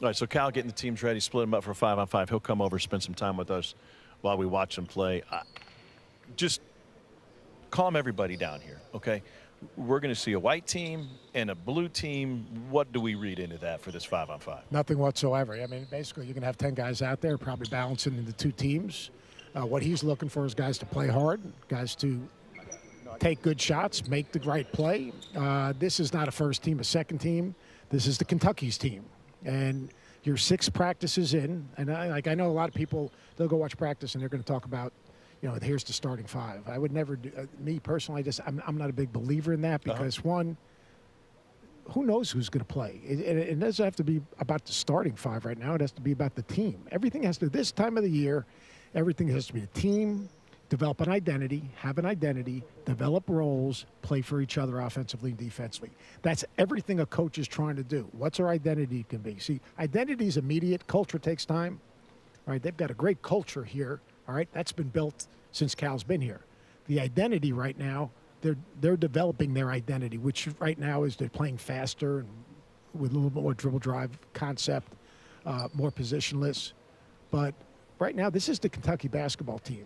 All right, so Cal getting the teams ready, split them up for 5-on-5. He'll come over, spend some time with us while we watch them play. Just calm everybody down here, okay? We're going to see a white team and a blue team. What do we read into that for this 5-on-5? Nothing whatsoever. I mean, basically, you're going to have 10 guys out there, probably balancing into two teams. What he's looking for is guys to play hard, guys to take good shots, make the right play. This is not a first team, a second team. This is the Kentucky's team. And you're 6 practices in, and I know a lot of people, they'll go watch practice and they're going to talk about, here's the starting 5. I would never do, me personally, I'm not a big believer in that because one, who knows who's going to play? It doesn't have to be about the starting 5 right now. It has to be about the team. Everything has to, this time of the year, everything has to be a team, develop an identity, have an identity, develop roles, play for each other offensively and defensively. That's everything a coach is trying to do. What's our identity can be? See, identity is immediate. Culture takes time. All right, they've got a great culture here. All right, that's been built since Cal's been here. The identity right now, they're developing their identity, which right now is they're playing faster and with a little bit more dribble drive concept, more positionless. But right now, this is the Kentucky basketball team.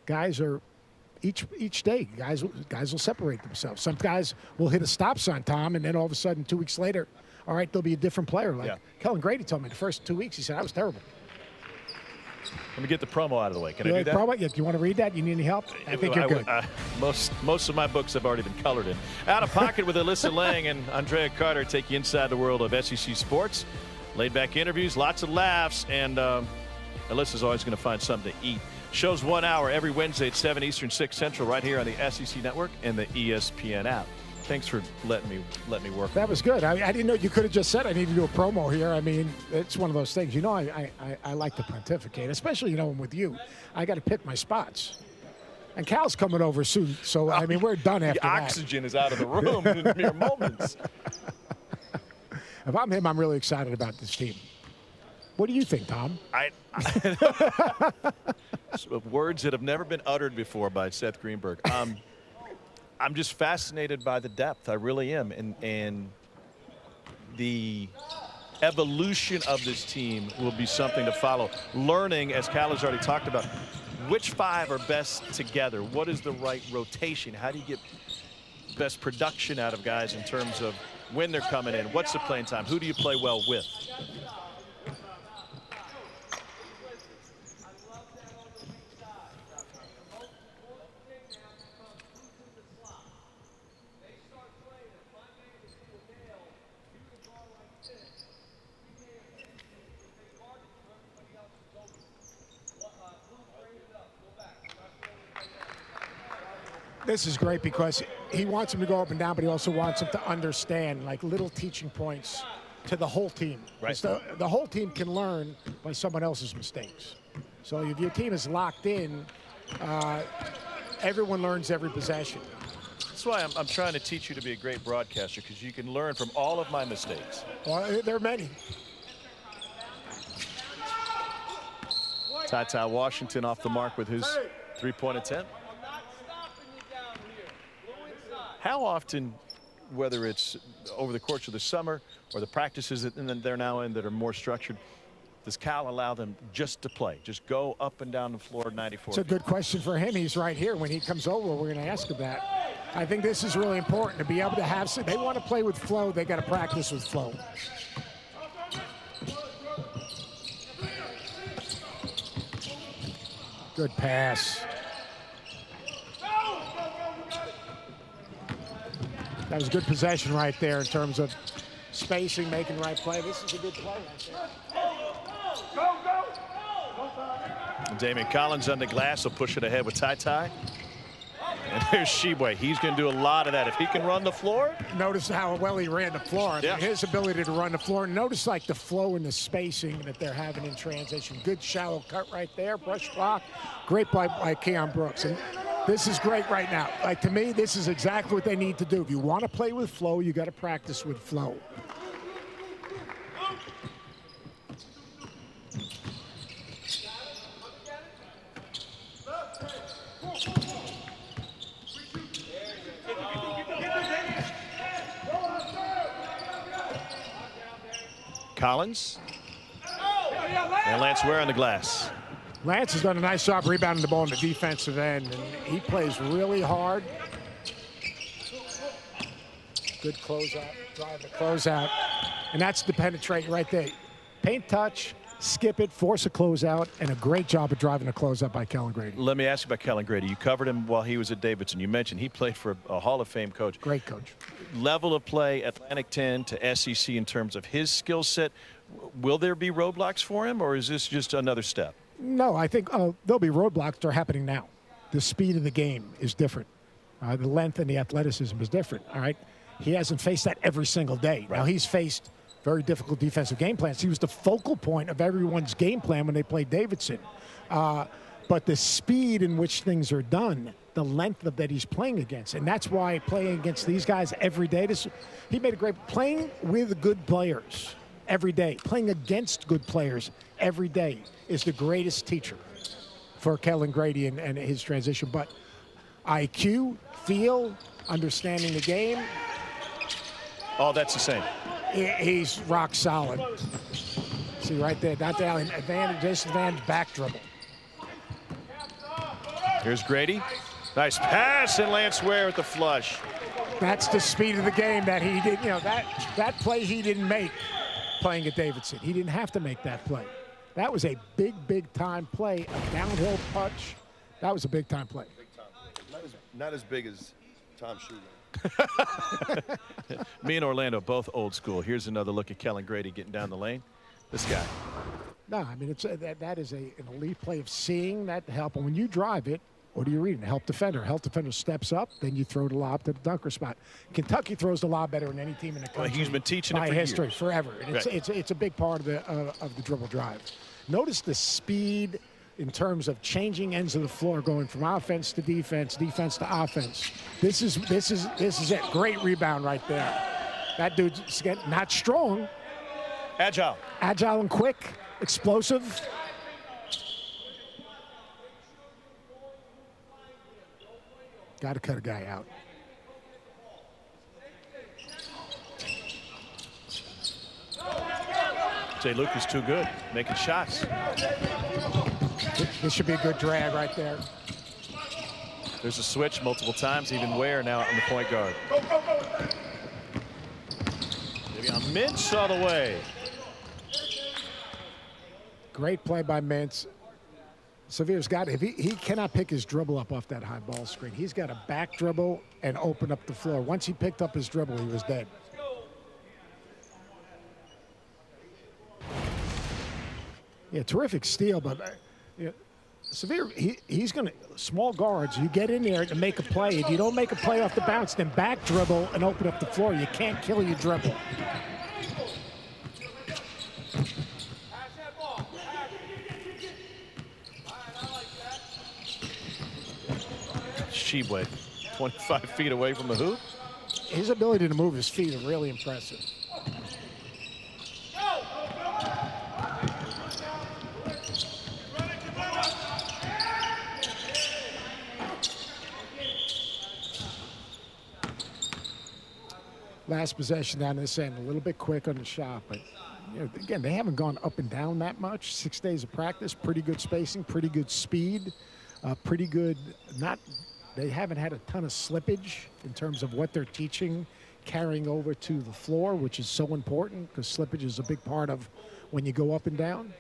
Guys are each day. Guys will separate themselves. Some guys will hit a stop sign, Tom, and then all of a sudden, 2 weeks later, all right, they'll be a different player. Like Kellen Grady told me the first 2 weeks, he said I was terrible. Let me get the promo out of the way. Can I do that? Promo? You want to read that? You need any help? I think you're good. Most of my books have already been colored in. Out of Pocket with Alyssa Lang and Andrea Carter take you inside the world of SEC sports. Laid-back interviews, lots of laughs, and Alyssa's always going to find something to eat. Show's 1 hour every Wednesday at 7 Eastern, 6 Central, right here on the SEC Network and the ESPN app. Thanks for letting me work. That was good. I didn't know you could have just said I need to do a promo here. I mean, it's one of those things. I like to pontificate, especially with you. I got to pick my spots. And Cal's coming over soon, so I mean we're done after that. The oxygen is out of the room in mere moments. If I'm him, I'm really excited about this team. What do you think, Tom? Words that have never been uttered before by Seth Greenberg. I'm just fascinated by the depth. I really am. And the evolution of this team will be something to follow. Learning, as Cal has already talked about, which 5 are best together? What is the right rotation? How do you get best production out of guys in terms of when they're coming in? What's the playing time? Who do you play well with? This is great because he wants him to go up and down, but he also wants him to understand, like little teaching points to the whole team. Right. The whole team can learn by someone else's mistakes. So if your team is locked in, everyone learns every possession. That's why I'm trying to teach you to be a great broadcaster, because you can learn from all of my mistakes. Well, there are many. Ty Washington off the mark with his 3-point attempt. How often, whether it's over the course of the summer or the practices that they're now in that are more structured, does Cal allow them just to play, just go up and down the floor 94? It's a good question for him. He's right here. When he comes over, we're going to ask him that. I think this is really important to be able to have. They want to play with flow. They got to practice with flow. Good pass. That was good possession right there in terms of spacing, making the right play. This is a good play right there. Damian Collins on the glass will push it ahead with Ty. And there's Sheboy. He's going to do a lot of that. If he can run the floor. Notice how well he ran the floor. Yeah. His ability to run the floor. Notice like the flow and the spacing that they're having in transition. Good shallow cut right there. Brush block. Great play by Keon Brooks. And this is great right now. Like, to me, this is exactly what they need to do. If you want to play with flow, you got to practice with flow. Collins. And Lance Ware on the glass. Lance has done a nice job rebounding the ball in the defensive end, and he plays really hard. Good closeout, drive the closeout, and that's the penetration right there. Paint touch, skip it, force a closeout, and a great job of driving a closeout by Kellen Grady. Let me ask you about Kellen Grady. You covered him while he was at Davidson. You mentioned he played for a Hall of Fame coach. Great coach. Level of play, Atlantic 10 to SEC in terms of his skill set Will there be roadblocks for him, or is this just another step? No, I think there'll be roadblocks that are happening now. The speed of the game is different. The length and the athleticism is different, all right? He hasn't faced that every single day. Right. Now, he's faced very difficult defensive game plans. He was the focal point of everyone's game plan when they played Davidson. But the speed in which things are done, the length of that he's playing against, and that's why playing against these guys every day, he made a great playing with good players every day. Playing against good players every day is the greatest teacher for Kellen Grady and his transition. But IQ, feel, understanding the game. Oh, that's the same. He's rock solid. See right there, not the advantage, disadvantage, back dribble. Here's Grady. Nice pass, and Lance Ware at the flush. That's the speed of the game that he did. You know, that play he didn't make playing at Davidson. He didn't have to make that play. That was a big time play, a downhill touch. That was a big time play. Not as big as Tom Schuler. Me and Orlando both old school. Here's another look at Kellen Grady getting down the lane. This guy. No, I mean, that is an elite play of seeing that help. And when you drive it, what are you reading? Help defender. Help defender steps up, then you throw the lob to the dunker spot. Kentucky throws the lob better than any team in the country. Well, he's been teaching it by for history, years. forever. And it's a big part of the dribble drive. Notice the speed in terms of changing ends of the floor, going from offense to defense, defense to offense. This is it. Great rebound right there. That dude's not strong. Agile and quick, explosive. Got to cut a guy out. Jay Luke is too good, making shots. This should be a good drag right there. There's a switch multiple times, even Ware now on the point guard. Maybe on Mintz all the way. Great play by Mintz. Severe's got it. He cannot pick his dribble up off that high ball screen. He's got to back dribble and open up the floor. Once he picked up his dribble, he was dead. Yeah, terrific steal, but Severe, he's going to, small guards, you get in there to make a play. If you don't make a play off the bounce, then back dribble and open up the floor. You can't kill your dribble. Shibwe, 25 feet away from the hoop. His ability to move his feet is really impressive. Last possession down this end, a little bit quick on the shot, but again, they haven't gone up and down that much. 6 days of practice, pretty good spacing, pretty good speed, pretty good. They haven't had a ton of slippage in terms of what they're teaching, carrying over to the floor, which is so important because slippage is a big part of when you go up and down.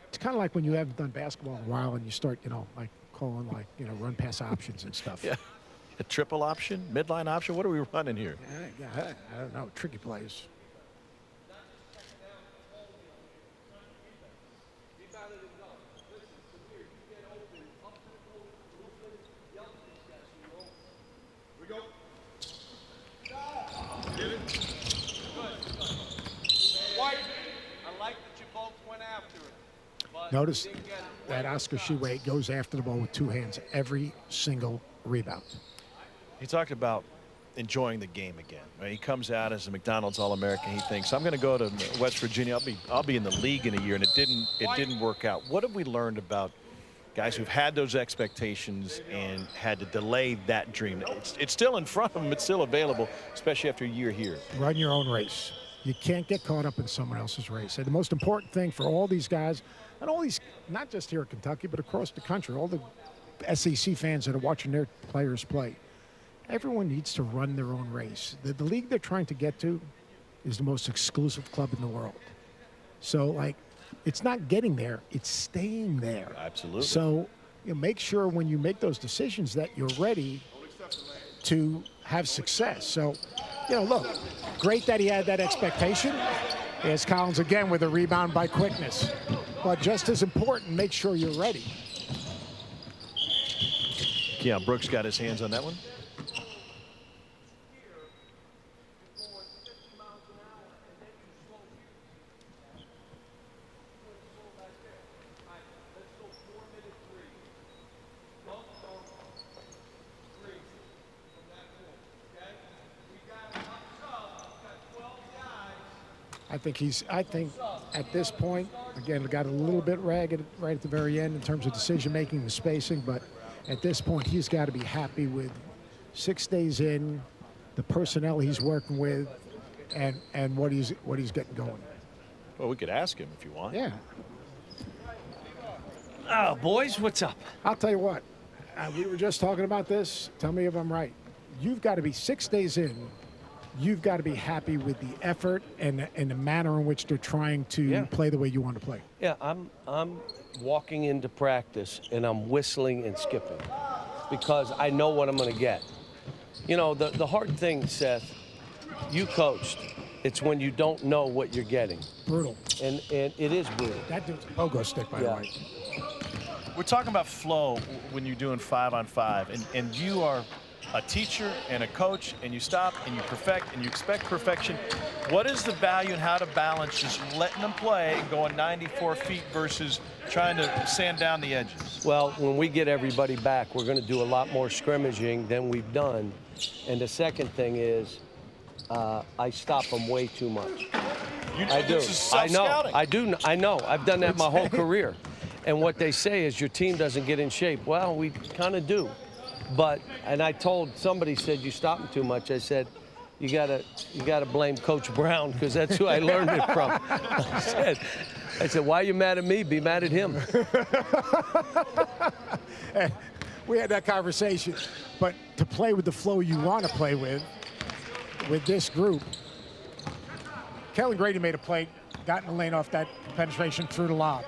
It's kind of like when you haven't done basketball in a while and you start, like calling run pass options and stuff. Yeah. A triple option, midline option. What are we running here? I don't know. Tricky plays. Notice that Oscar Tshiebwe goes after the ball with two hands every single rebound. He talked about enjoying the game again. Right? He comes out as a McDonald's All-American. He thinks, I'm going to go to West Virginia. I'll be in the league in a year, and it didn't work out. What have we learned about guys who've had those expectations and had to delay that dream? It's still in front of them. It's still available, especially after a year here. Run your own race. You can't get caught up in someone else's race. And the most important thing for all these guys, and all these, not just here in Kentucky, but across the country, all the SEC fans that are watching their players play, everyone needs to run their own race. The league they're trying to get to is the most exclusive club in the world. So, it's not getting there, it's staying there. Absolutely. So, make sure when you make those decisions that you're ready to have success. So, look, great that he had that expectation. Here's Collins again with a rebound by Quickness. But just as important, make sure you're ready. Keon Brooks got his hands on that one. I think at this point, again, it got a little bit ragged right at the very end in terms of decision making and spacing, but at this point, he's got to be happy with 6 days in, the personnel he's working with, and what he's getting going. Well, we could ask him if you want. Yeah. Oh, boys, what's up? I'll tell you what. We were just talking about this. Tell me if I'm right. You've got to be 6 days in. You've got to be happy with the effort and the manner in which they're trying to play the way you want to play. Yeah, I'm walking into practice and I'm whistling and skipping because I know what I'm going to get. You know, the hard thing, Seth, you coached. It's when you don't know what you're getting. Brutal. And it is brutal. That dude's a pogo stick, by the way. We're talking about flow when you're doing 5-on-5, and you are a teacher and a coach, and you stop and you perfect and you expect perfection. What is the value and how to balance just letting them play and going 94 feet versus trying to sand down the edges? Well, when we get everybody back, we're going to do a lot more scrimmaging than we've done. And the second thing is I stop them way too much. I do. I know. I do. I know. I've done that my whole career. And what they say is your team doesn't get in shape. Well, we kind of do. But, and I told somebody said you stop them too much. I said, you gotta blame Coach Brown because that's who I learned it from. I said, why are you mad at me? Be mad at him. We had that conversation. But to play with the flow you want to play with this group, Kellen Grady made a play, got in the lane off that penetration through the lob.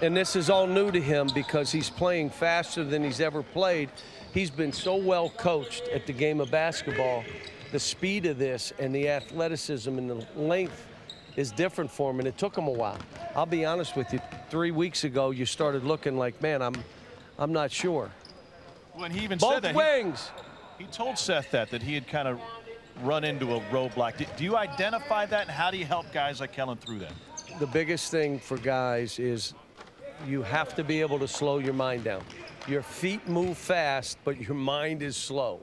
And this is all new to him because he's playing faster than he's ever played. He's been so well coached at the game of basketball. The speed of this and the athleticism and the length is different for him, and it took him a while. I'll be honest with you, 3 weeks ago, you started looking like, man, I'm not sure. When he even Both said that, wings. He told Seth that he had kind of run into a roadblock. Do you identify that, and how do you help guys like Kellen through that? The biggest thing for guys is you have to be able to slow your mind down. Your feet move fast, but your mind is slow.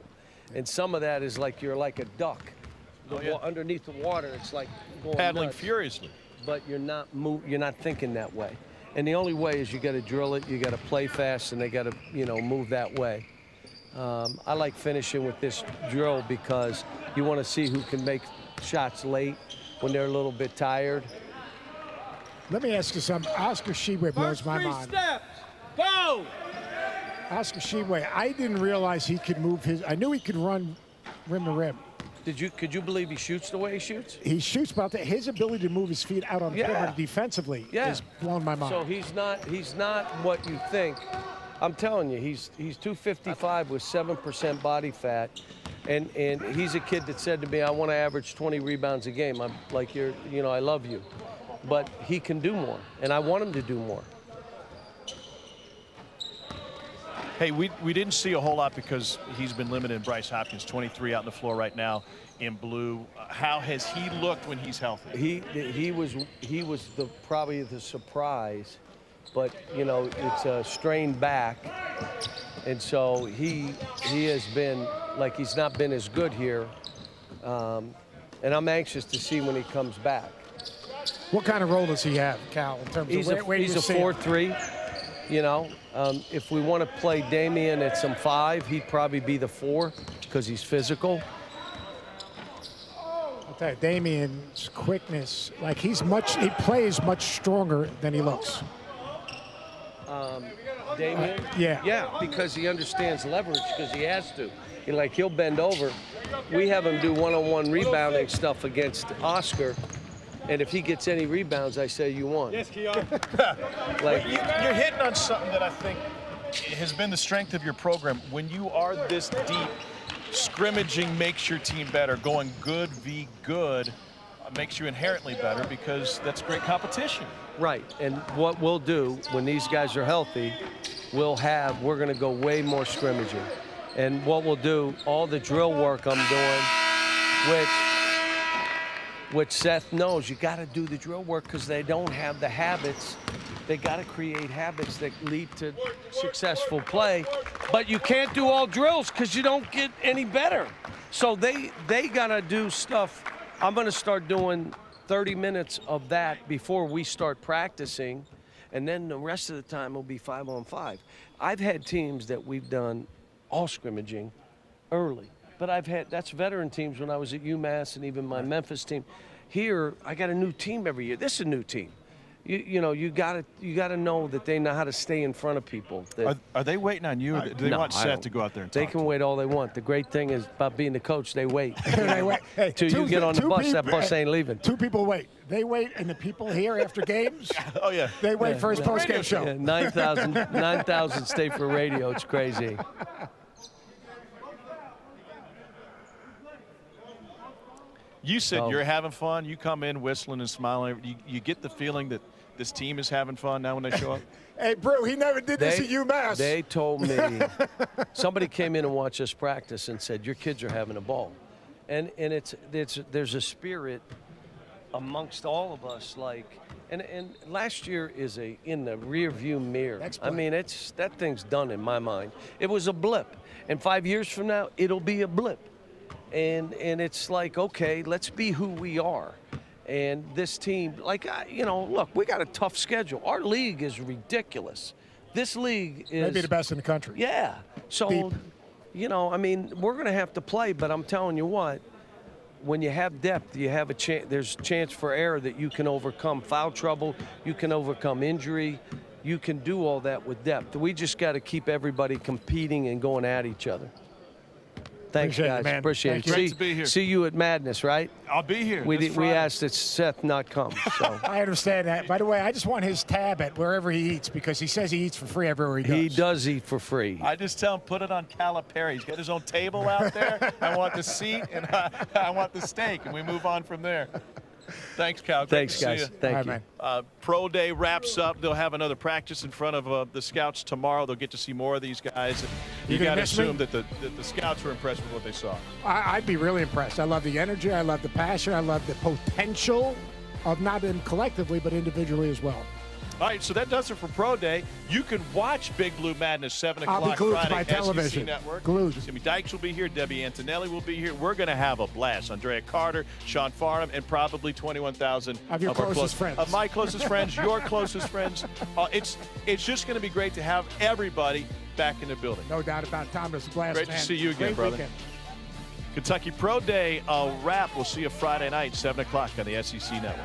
And some of that is like you're like a duck. Underneath the water, it's like going paddling nuts. furiously. But you're not thinking that way. And the only way is you got to drill it, you got to play fast, and they got to, move that way. I like finishing with this drill because you want to see who can make shots late when they're a little bit tired. Let me ask you something. Oscar Tshiebwe blows my mind. Steps. Go! Oscar Tshiebwe, I didn't realize he could move his. I knew he could run rim to rim. Could you believe he shoots the way he shoots? He shoots about that. His ability to move his feet out on the perimeter defensively is blown my mind. So he's not what you think. I'm telling you, he's 255 with 7% body fat, and he's a kid that said to me, I want to average 20 rebounds a game. I'm like, I love you. But he can do more, and I want him to do more. Hey, we didn't see a whole lot because he's been limited in Bryce Hopkins, 23 out on the floor right now in blue. How has he looked when he's healthy? He was probably the surprise, but it's a strained back, and so he has been like he's not been as good here, and I'm anxious to see when he comes back. What kind of role does he have, Cal, in terms of where he's you a see him? 4-3. If we want to play Damian at some 5, he'd probably be the 4 because he's physical. I'll tell you, Damian's quickness, like he plays much stronger than he looks. Damian? Yeah, because he understands leverage because he has to. He'll bend over. We have him do one-on-one rebounding stuff against Oscar. And if he gets any rebounds, I say you won. Yes, Keon. You're hitting on something that I think has been the strength of your program. When you are this deep, scrimmaging makes your team better, going good v good. makes you inherently better because that's great competition. Right, and what we'll do when these guys are healthy, we're going to go way more scrimmaging. And what we'll do, all the drill work I'm doing, which Seth knows, you got to do the drill work because they don't have the habits. They got to create habits that lead to successful play. But you can't do all drills because you don't get any better. So they got to do stuff. I'm going to start doing 30 minutes of that before we start practicing, and then the rest of the time will be 5-on-5. I've had teams that we've done all scrimmaging early, but that's veteran teams when I was at UMass and even my Memphis team. Here, I got a new team every year. This is a new team. You got to know that they know how to stay in front of people. Are they waiting on you? Or do they want Seth to go out there and They talk can wait all they want. The great thing is about being the coach, they wait. They wait. Hey, Till you get on the bus, that bus ain't leaving. Two people wait. They wait, and the people here after games, Oh, yeah. they wait for his post-game show. Yeah, 9,000 stay for radio. It's crazy. You said you're having fun. You come in whistling and smiling. You get the feeling that this team is having fun now when they show up? Hey, Brew, he never did this at UMass. They told me, somebody came in and watched us practice and said, your kids are having a ball. And there's a spirit amongst all of us, and last year is in the rear view mirror. I mean, that thing's done in my mind. It was a blip. And 5 years from now, it'll be a blip. And it's like, okay, let's be who we are. And this team, look, we got a tough schedule. Our league is ridiculous. This league is maybe the best in the country. Yeah. So, Deep. we're going to have to play, but I'm telling you what, when you have depth, you have there's a chance for error that you can overcome foul trouble, you can overcome injury, you can do all that with depth. We just got to keep everybody competing and going at each other. Thanks, Appreciate guys. it, man. Appreciate Thank it. you. Great to be here. See you at Madness, right? I'll be here. We this Friday. asked that Seth not come. So I understand that. By the way, I just want his tab at wherever he eats because he says he eats for free everywhere he goes. he does eat for free. I just tell him, put it on Calipari. He's got his own table out there. I want the seat, and I want the steak, and we move on from there. Thanks, Cal. Great Thanks, to guys. see you. Thank All you. right, man. Pro Day wraps up. They'll have another practice in front of the scouts tomorrow. They'll get to see more of these guys. You gonna got to miss me? assume that the scouts were impressed with what they saw. I'd be really impressed. I love the energy. I love the passion. I love the potential of not them collectively, but individually as well. All right, so that does it for Pro Day. You can watch Big Blue Madness 7 I'll be o'clock glued to Friday. my television. SEC Network. Glued. Jimmy Dykes will be here. Debbie Antonelli will be here. We're going to have a blast. Andrea Carter, Sean Farnham, and probably 21,000 Of your closest friends. Of my closest friends, your closest friends. It's just going to be great to have everybody back in the building. No doubt about it. Tom, it was a blast, Great man. to see you again, Great brother. weekend. Kentucky Pro Day, a wrap. We'll see you Friday night, 7 o'clock on the SEC Network.